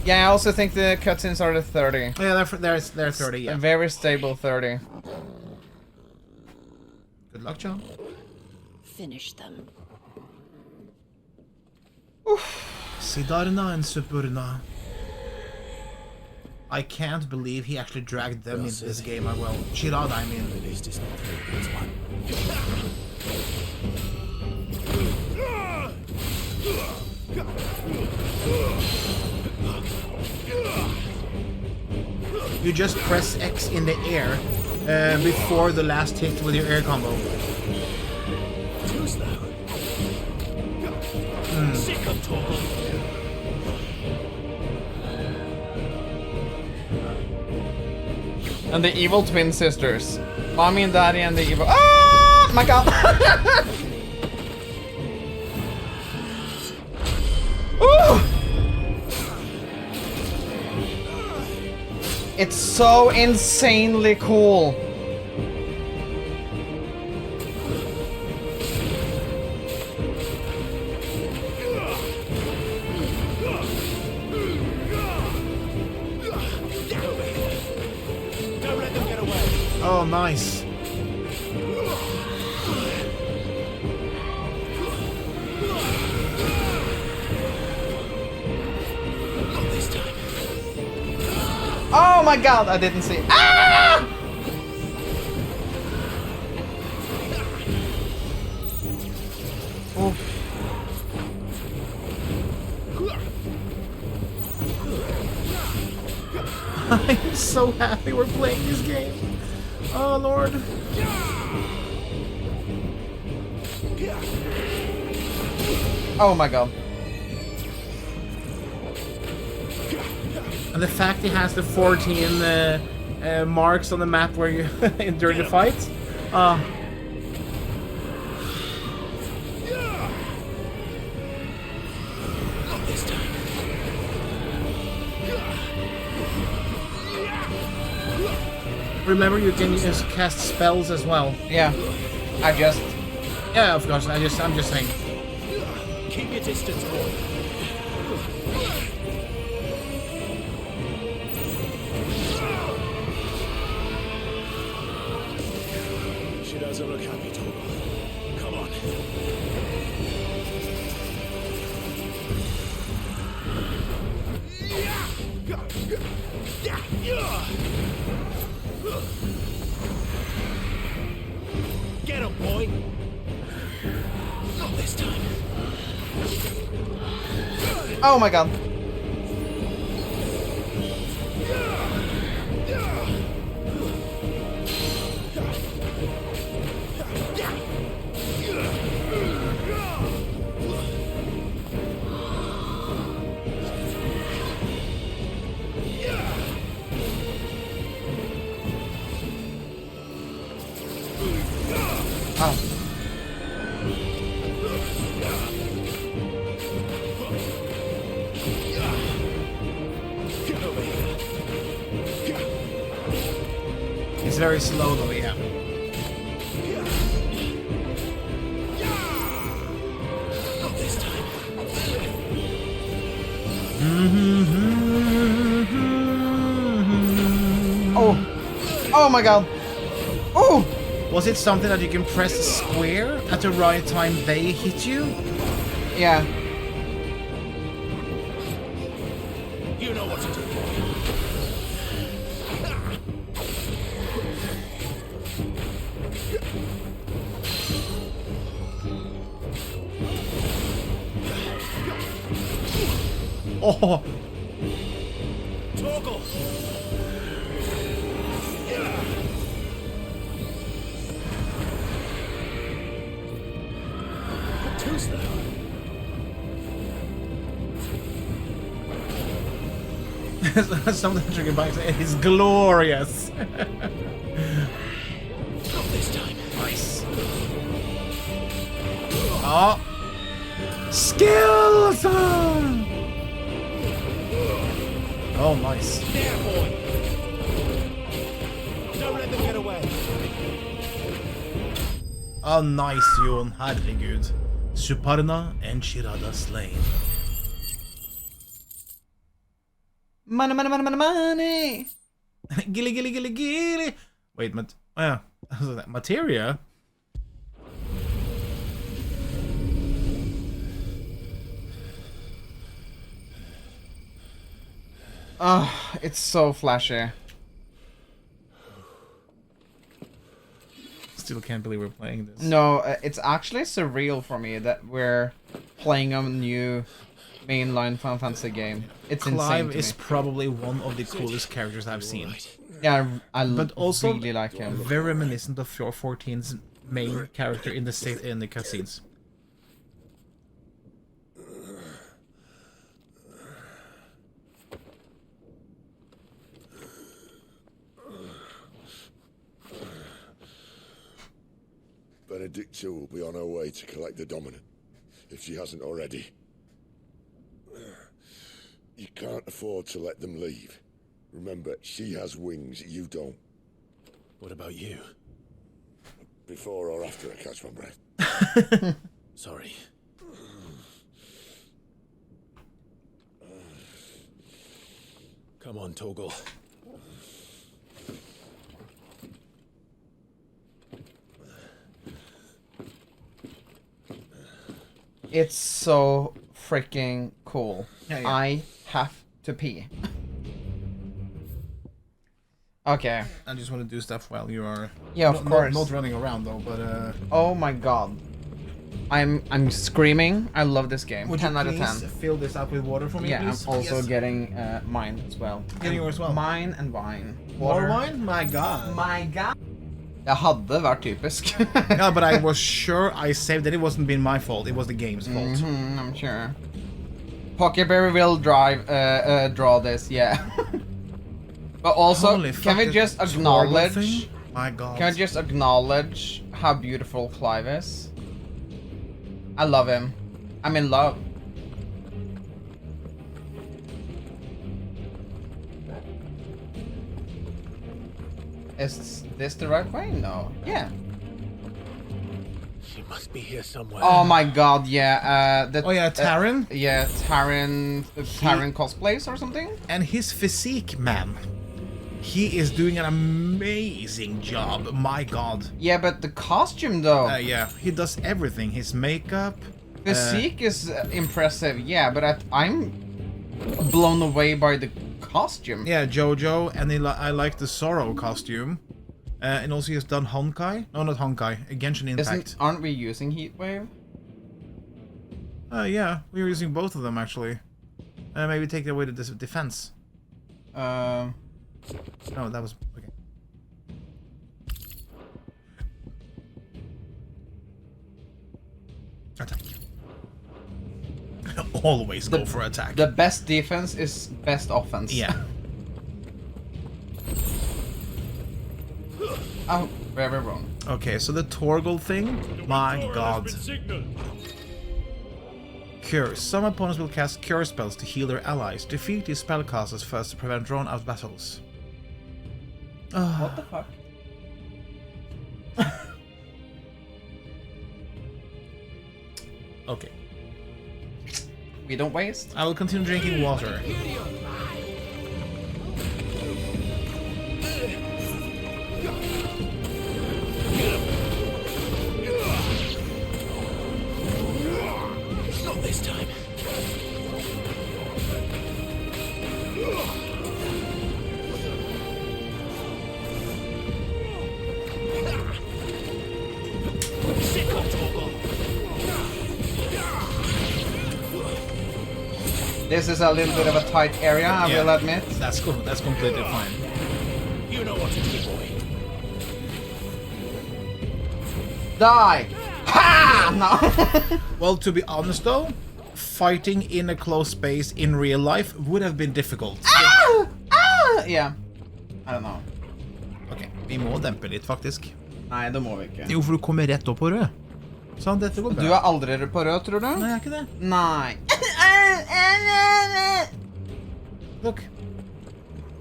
Yeah, I also think the cutscenes are the 30. Yeah, they're 30, yeah. A very stable 30. Good luck, John. Finish them. Sidarna and Suprana. I can't believe he actually dragged them into this game. Well, Chirada, I mean. At least it's not three against one. You just press X in the air before the last hit with your air combo. Too slow. Sick of talking. And the evil twin sisters. Mommy and Daddy and the evil... Oh my god! Ooh! It's so insanely cool. Oh, nice. Oh my god, I didn't see. Ah! Oh. I'm so happy we're playing this game. Oh, Lord. Oh my god. And the fact he has the 14 marks on the map where you during the fight. Remember, you can just cast spells as well. Yeah. Yeah, of course. I'm just saying. Keep your distance, boy. She doesn't look happy, Torgal. Come on. Oh my god. Oh. It's very slow though, yeah. Not this time. Oh. Oh my god. Oh. Was it something that you can press square at the right time they hit you? Yeah. You know what to do. Oh. Toggle. Two's there. Something triggered by it is glorious. Not this time. Nice. Oh. Skills! Oh, nice. There, boy. Don't let them get away. Oh, nice, Jon. Herregud. Suprana and Chirada slain. Money, money, money, money, money. Gilly, gilly, gilly, gilly. Wait, oh yeah. Materia? Oh, it's so flashy. Still can't believe we're playing this. No, it's actually surreal for me that we're playing a new mainline Final Fantasy game. It's insane Clive to is me. probably one of the coolest characters I've seen. Yeah, But also really like him. very reminiscent of 14's main character in the cutscenes. Benedikta will be on her way to collect the dominant, if she hasn't already. You can't afford to let them leave. Remember, she has wings, you don't. What about you? Before or after I catch my breath. Sorry. Come on, Toggle. It's so freaking cool. Yeah, yeah. I have to pee. Okay. I just want to do stuff while you are... Yeah, of course. Not running around though, but Oh my god. I'm screaming. I love this game. would 10 you out of please 10. fill this up with water for me, Yeah, please? I'm also Yes. getting mine as well. Getting yours as well. Mine and wine. More wine? My god. My god. Det hadde vært typisk. Yeah, but I was sure I saved it. It wasn't been my fault. It was the game's fault. I'm sure. Pokeberry will draw this, yeah. But also, Holy can we fuck, just this horrible acknowledge... thing? My god. Can we just acknowledge how beautiful Clive is? I love him. I'm in love. Is this the right way? No. Yeah. She must be here somewhere. Oh my god, yeah. Oh yeah, Taran? Yeah, Taran cosplays or something? And his physique, man. He is doing an amazing job. My god. Yeah, but the costume though. Yeah, he does everything. His makeup. Physique is impressive, yeah, but I'm blown away by the costume. Yeah, Jojo, and I like the Sorrow costume. And also he has done Honkai. No, not Honkai. Genshin Impact. Aren't we using Heatwave? Yeah, we were using both of them actually. Maybe take away the defense. No, that was... Okay. Attack. Always go for attack. The best defense is best offense. Yeah. Oh, very wrong. Okay, so the Torgal thing, my god. Cure. Some opponents will cast cure spells to heal their allies. Defeat these spellcasters first to prevent drawn-out battles. What the fuck? Okay. We don't waste. I will continue drinking water. Not this time. This is a little bit of a tight area, I will admit. That's cool. That's completely fine. You know what to do, boy. Die! Ha! No. Well, to be honest though, fighting in a close space in real life would have been difficult. Ah! Ah! Yeah. I don't know. Ok, vi må dempe litt, faktisk. Nei, det må vi ikke. Jo, for du kommer rett opp på rød. Sånn, dette går bra. Du er aldri på rød, tror du? Nei, jeg er ikke det. Nei. Look.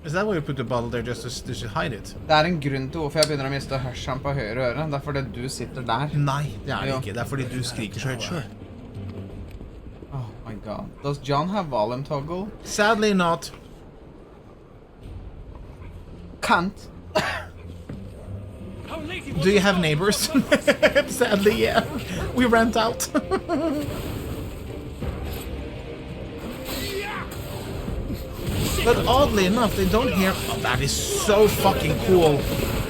Is that why you put the bottle there just to hide it? Det er en grunn til hvorfor jeg begynner å miste hørselen på høyre øre. Det er fordi du sitter der. Nei, det er det ikke. Det er fordi du skriker så høyt selv. Oh my god. Does John have volume toggle? Sadly not. Can't. Do you have neighbors? Sadly, yeah. We rent out. But oddly enough, they don't hear... Oh, that is so fucking cool.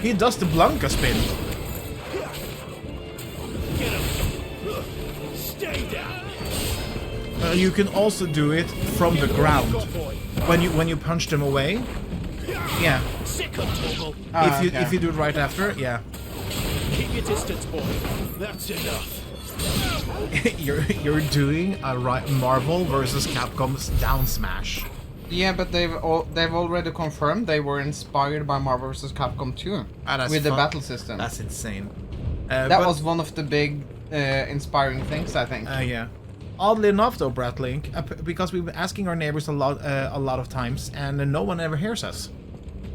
He does the Blanca spin. Stay down. You can also do it from the ground. When you punch them away. Yeah. If you do it right after, yeah. Keep your distance, boy. That's enough. you're doing a Marvel versus Capcom's down smash. Yeah, but they've already confirmed they were inspired by Marvel vs. Capcom 2 with the battle system. That's insane. That was one of the big inspiring things, I think. Yeah. Oddly enough, though, Bratlink, because we've been asking our neighbors a lot of times, and no one ever hears us.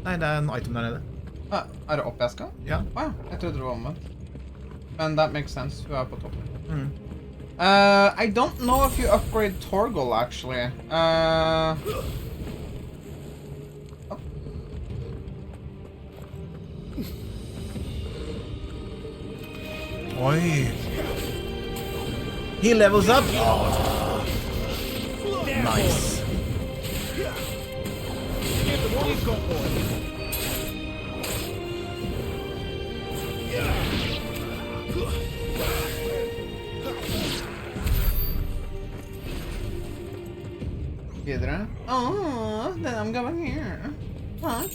Nei, det er en item der nede. Er det oppe jeg skal? Ja. Ja, jeg trodde det var omvendt. Men that makes sense, du er på toppen. Mm. I don't know if you upgrade Torgal, actually. Oi. He levels up. Oh. Nice. Videre. Oh, then I'm going here. Huh?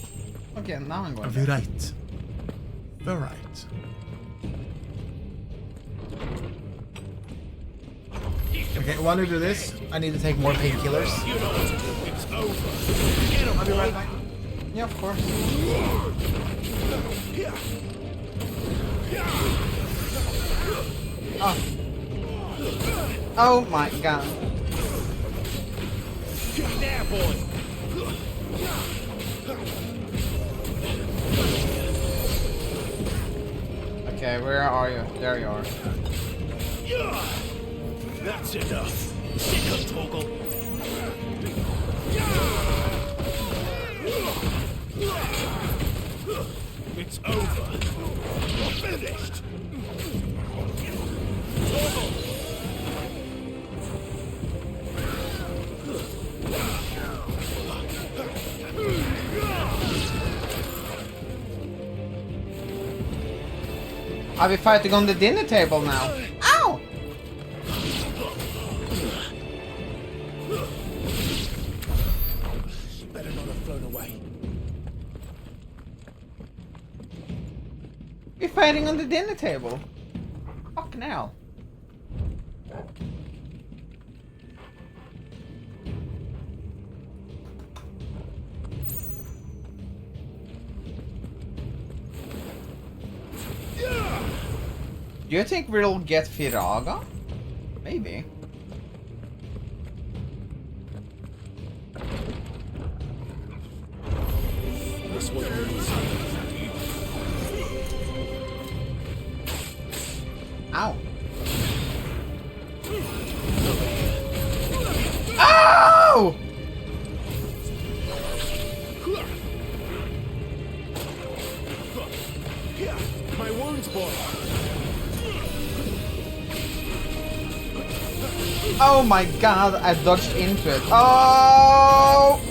Okay, now I'm going there. Right. All right. Okay, while we do this, I need to take more painkillers. It's over. I'll be right back. Yeah, of course. Oh. Oh my god. There, boy. Okay, where are you? There you are. That's enough. Sick of Torgal. It's over. You're finished. Torgal. Are we fighting on the dinner table now? Ow! die. We're fighting on the dinner table. Fucking hell. Do you think we'll get Chirada? Maybe. This one is... Ow. Ow! My wounds, boy. Oh my god, I dodged into it. Oh!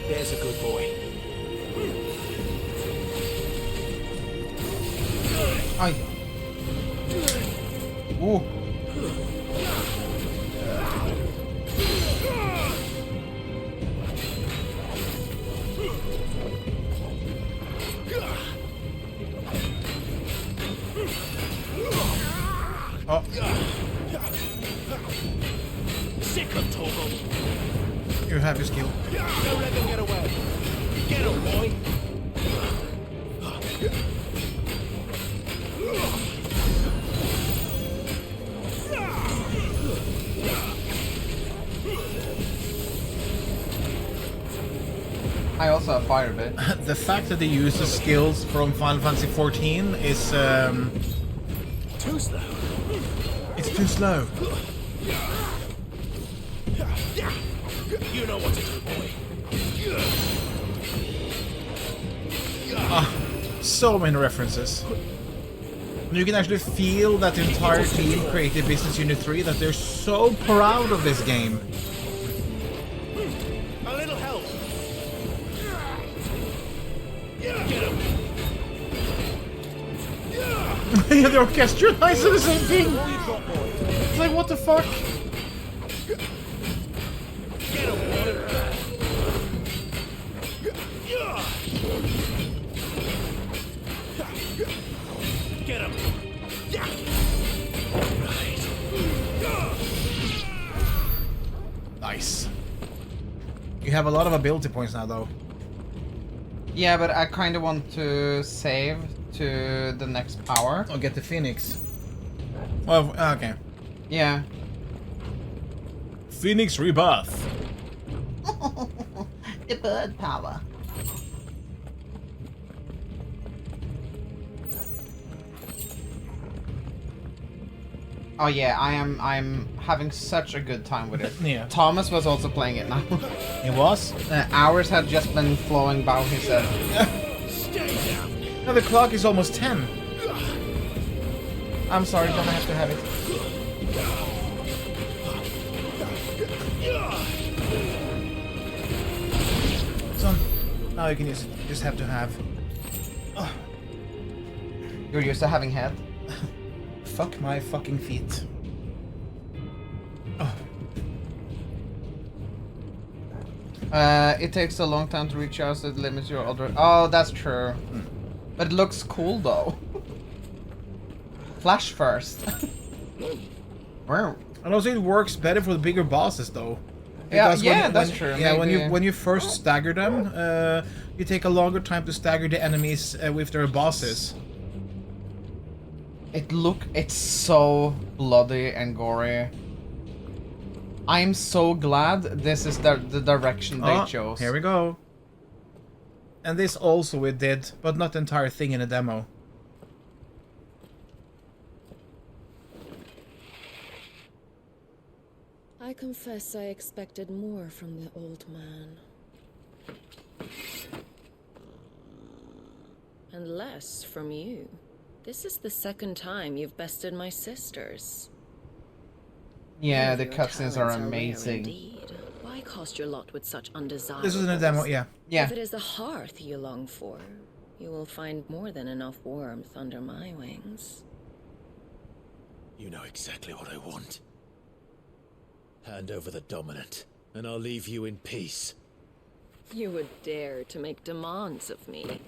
There's a good boy. Ay. Ooh. Oh. Sick of Togo. You have your skill. Don't let them get away. Get him, boy. I also have fire bit. The fact that they use the skills from Final Fantasy XIV is Too slow. it's too slow. You know what to do, boy. So many references. You can actually feel that the entire team created Business Unit 3, that they're so proud of this game. A little help. Get him. Yeah, the orchestra lines are the same thing. All you've got, boy. It's like, what the fuck? Get him, boy. Get him. Nice. You have a lot of ability points now, though. Yeah, but I kind of want to save to the next power. Or get the Phoenix. Well, okay. Yeah. Phoenix Rebirth. The bird power. Oh yeah, I'm having such a good time with it. Yeah. Thomas was also playing it now. It was? Hours had just been flowing by, he said. No, the clock is almost 10. I'm sorry, don't have to have it. So, now you can just have to have. Oh. You're used to having head? Fuck my fucking feet. Oh. It takes a long time to recharge, so it limits your other. Oh, that's true. But it looks cool though. Flash first. Wow. And also, it works better for the bigger bosses, though. Yeah, Because that's true. Yeah, Maybe. when you first stagger them, you take a longer time to stagger the enemies with their bosses. It's so bloody and gory. I'm so glad this is the direction they chose. Here we go. And this also we did, but not the entire thing in a demo. I confess I expected more from the old man. And less from you. This is the second time you've bested my sisters. Yeah, None of the your cutscenes are talents rare amazing. indeed. Why cost your lot with such undesirables? This is in a demo, yeah. Yeah. If it is the hearth you long for, you will find more than enough warmth under my wings. You know exactly what I want. Hand over the dominant, and I'll leave you in peace. You would dare to make demands of me.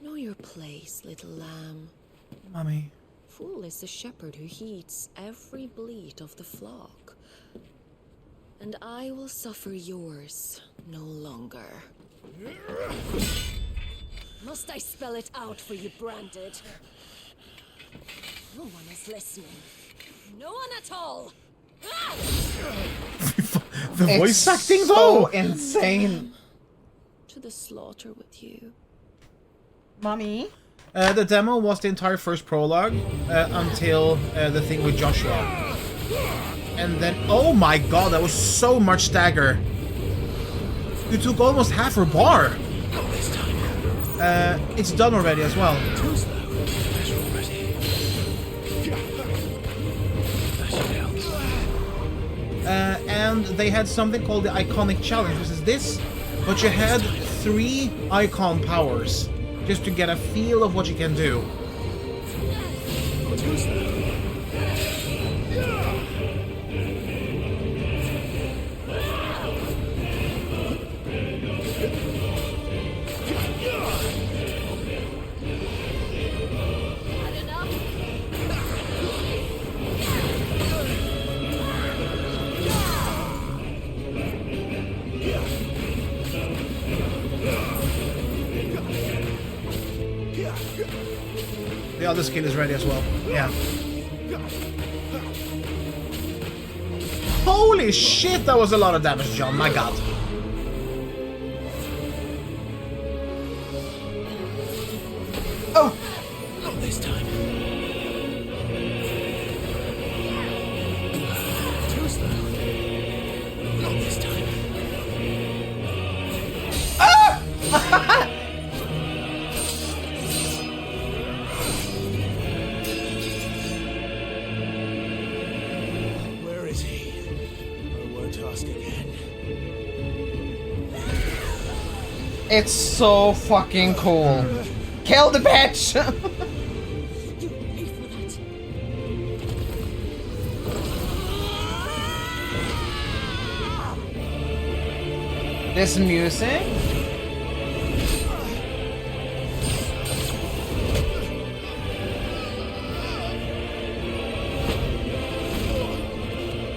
Know your place, little lamb. Mommy. Fool is the shepherd who heeds every bleat of the flock. And I will suffer yours no longer. Must I spell it out for you, Branded? No one is listening. No one at all! Ah! The voice acting, so though! insane. To the slaughter with you. Mommy? The demo was the entire first prologue until the thing with Joshua. And then, oh my god, that was so much stagger. You took almost half her bar. It's done already as well. And they had something called the Iconic Challenge, which is this, but you had 3 icon powers, just to get a feel of what you can do. The other skill is ready as well. Yeah. Holy shit, that was a lot of damage, John. My god. Oh! Not this time. Too slow. Not this time. Ah! Where is he? I won't ask again. It's so fucking cool. Kill the bitch! You pay for that. This music?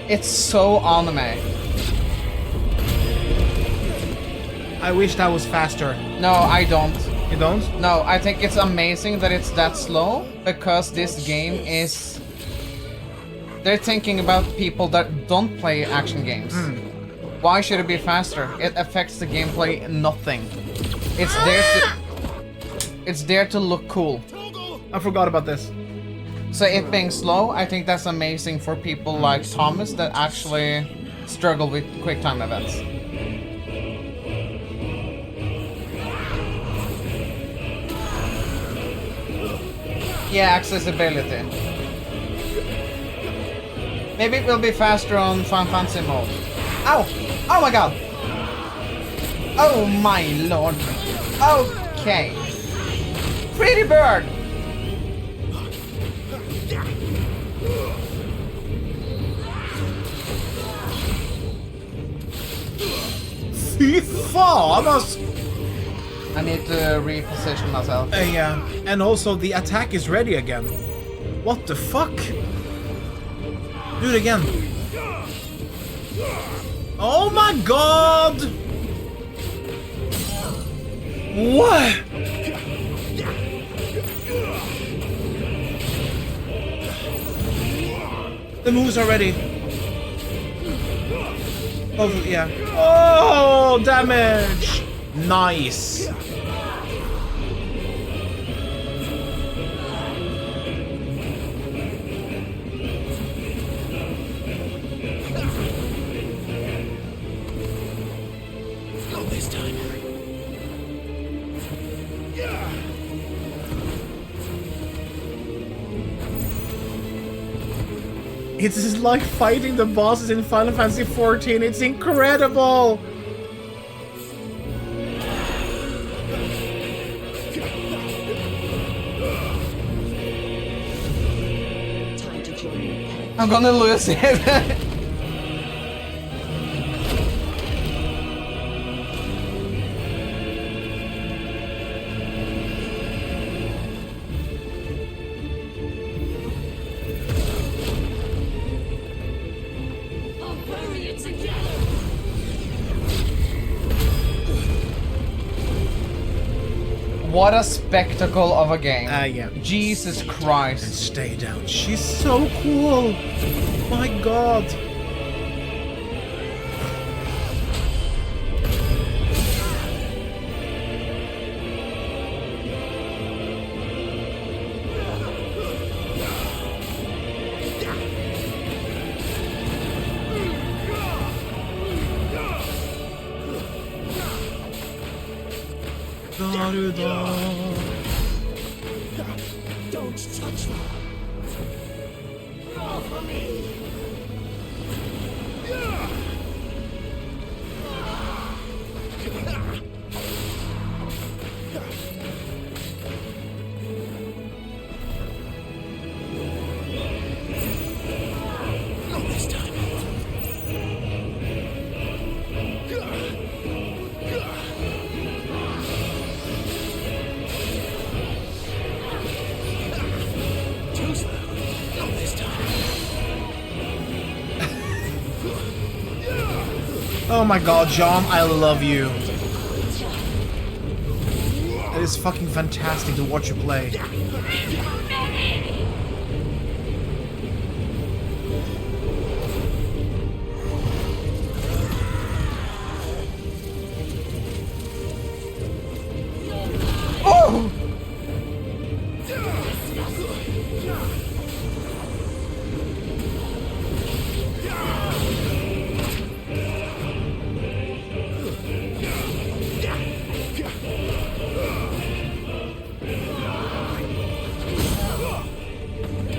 It's so anime. I wish that was faster. No, I don't. You don't? No, I think it's amazing that it's that slow, because this game is... They're thinking about people that don't play action games. Why should it be faster? It affects the gameplay nothing. It's there to look cool. I forgot about this. So it being slow, I think that's amazing for people like Thomas that actually struggle with quick time events. Yeah, accessibility. Maybe it will be faster on Final Fantasy mode. Ow! Oh my god! Oh my lord! Okay. Pretty bird! Fy fan, alltså! I need to reposition myself. Yeah, and also the attack is ready again. What the fuck? Do it again. Oh my god! What? The moves are ready. Oh, yeah. Oh, damage! Nice. Not this time. It's like fighting the bosses in Final Fantasy XIV. It's incredible. I'm gonna lose it. What a spectacle of a game. Yeah. Jesus Christ. And stay down. She's so cool. My god. Don't touch me. Roll for me. Not this time. Oh my god, John, I love you. It is fucking fantastic to watch you play. Oh!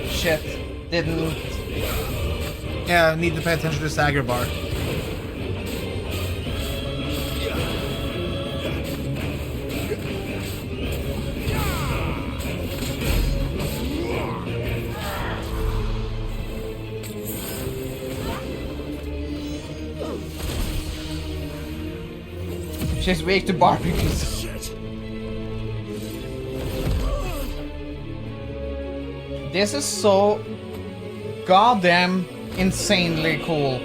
Shit. Didn't. Yeah, I need to pay attention to the stagger bar. She's weak to barbecues. This is so goddamn insanely cool.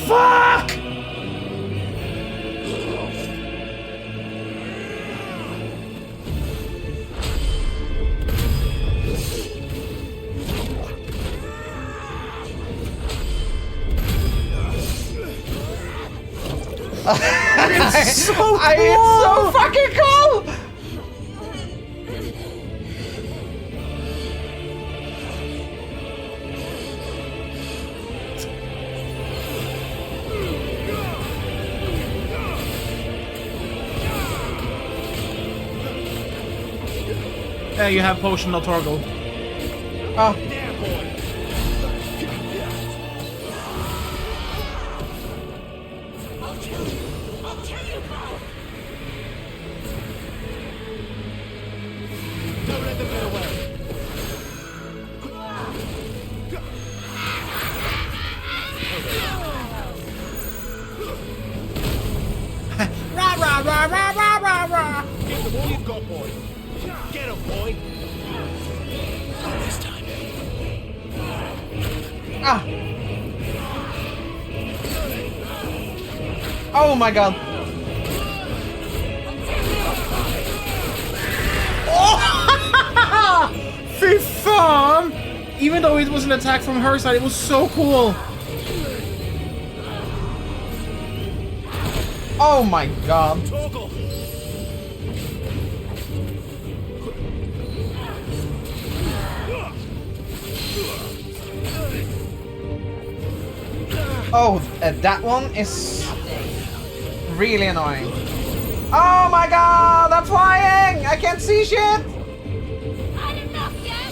Fuck! It's so cool! It's so fucking cool! Yeah, you have potion no Torgal. Oh. Rah rah rah rah rah rah rah! Give them all you've got, boy. Get him, boy. Not this time. Ah! Oh my god! Oh! Fy fan! Even though it was an attack from her side, it was so cool. Oh my god! Torgal. Oh, that one is really annoying. Oh my god! I'm flying! I can't see shit! Not enough yet.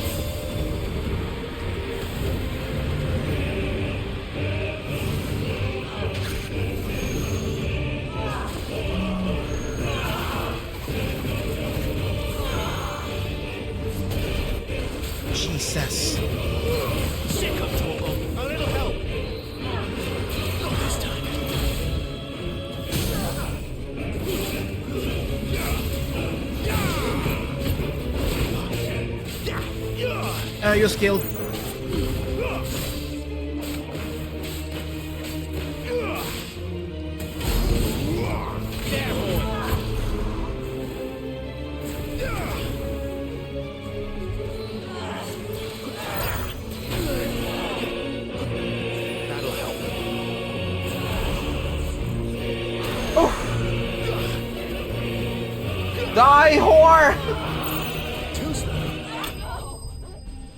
princess. Sick of Torval. A little help. Not this time. You're skilled. Die, whore!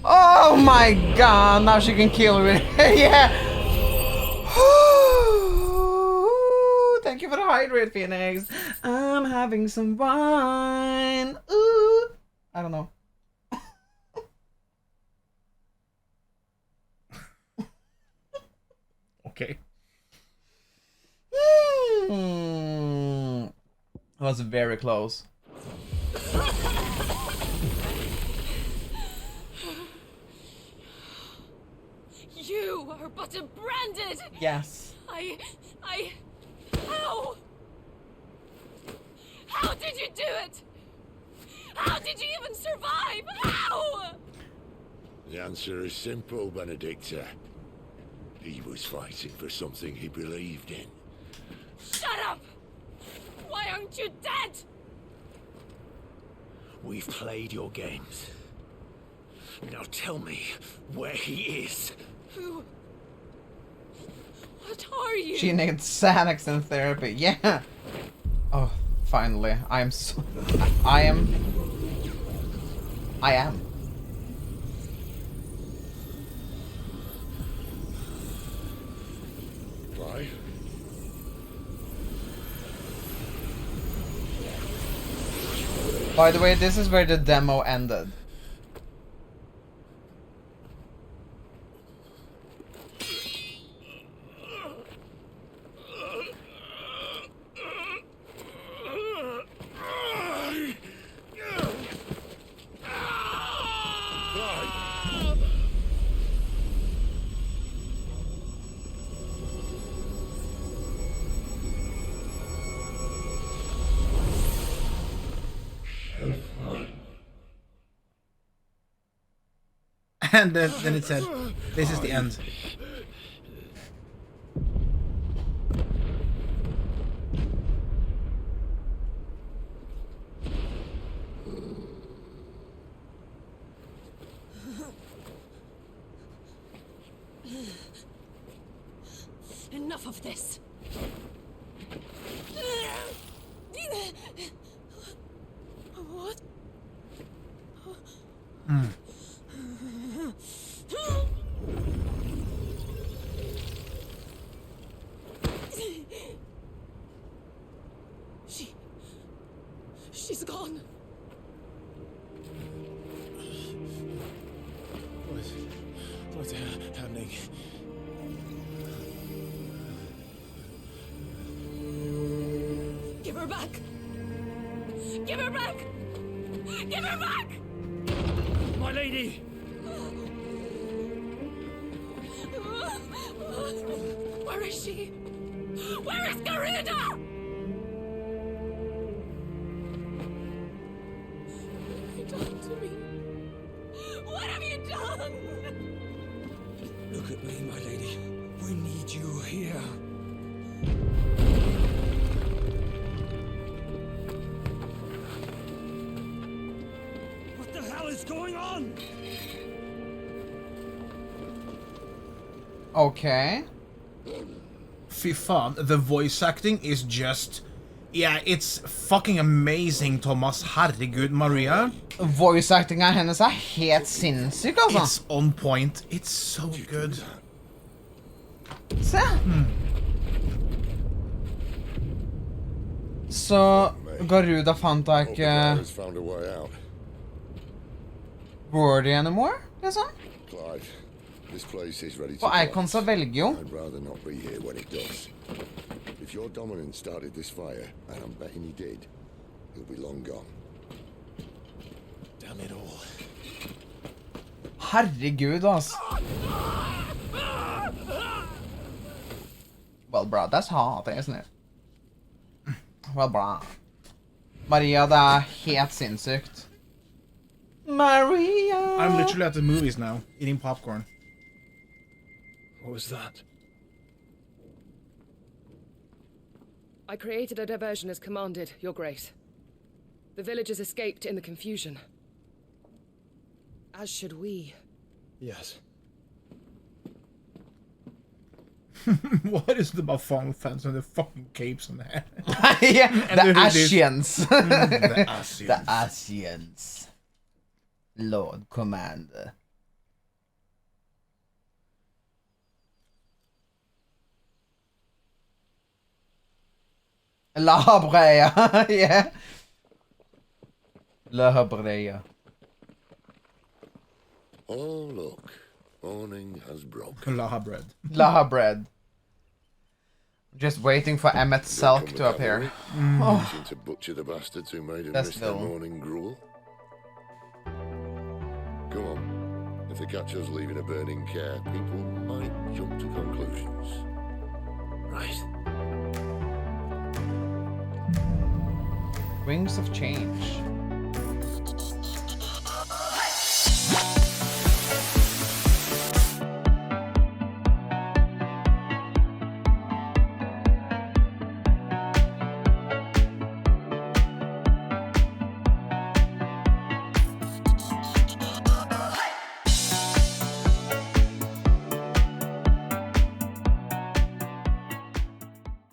Oh my god, now she can kill me. Yeah! Thank you for the hydrate, Phoenix. I'm having some wine. Ooh. I don't know. Okay. That was very close. You are but a branded! Yes. How? How did you do it? How did you even survive? How? The answer is simple, Benedikta. He was fighting for something he believed in. Shut up! Why aren't you dead? We've played your games. Now tell me where he is. Who? What are you? She needs Xanax and therapy. Yeah. Oh, finally. I am. Clive? By the way, this is where the demo ended. And then it said, this is the end. Enough of this. What? She's gone. What's happening? Give her back! Give her back! Give her back! My lady! Where is she? Where is Chirada? What have you done to me? What have you done? Look at me, my lady. We need you here. What the hell is going on? Okay. Fy fan, the voice acting is just... Yeah, it's fucking amazing, Thomas. Herregud, Maria. Voice acting hennes helt sinnssyk, altså. It's on point. It's so good. Se. Så Garuda fant da ikke Worthy anymore, liksom? Clive, this place is ready to For Iconsa velger jo. I'd rather not be here when it does. If your dominant started this fire, and I'm betting he did, he'll be long gone. Damn it all. Herregud, altså. Well, bro, that's hot, isn't it? Well, bro. Maria, det er helt sinnssykt. Maria! I'm literally at the movies now, eating popcorn. What was that? I created a diversion as commanded, Your Grace. The villagers escaped in the confusion. As should we. Yes. What is it about Final Fantasy and the fucking capes on there? Yeah, the Ascians. The Ascians. The Ascians. Lord Commander. La Habrea, yeah. La Habrea. Oh, look. Morning has broken. Laha bread. Laha bread. Just waiting for Emmett Selk to appear. Wishing to butcher the bastards who made him That's miss their still. morning gruel. Come on. If they catch us leaving a burning care, people might jump to conclusions. Right. Wings of Change.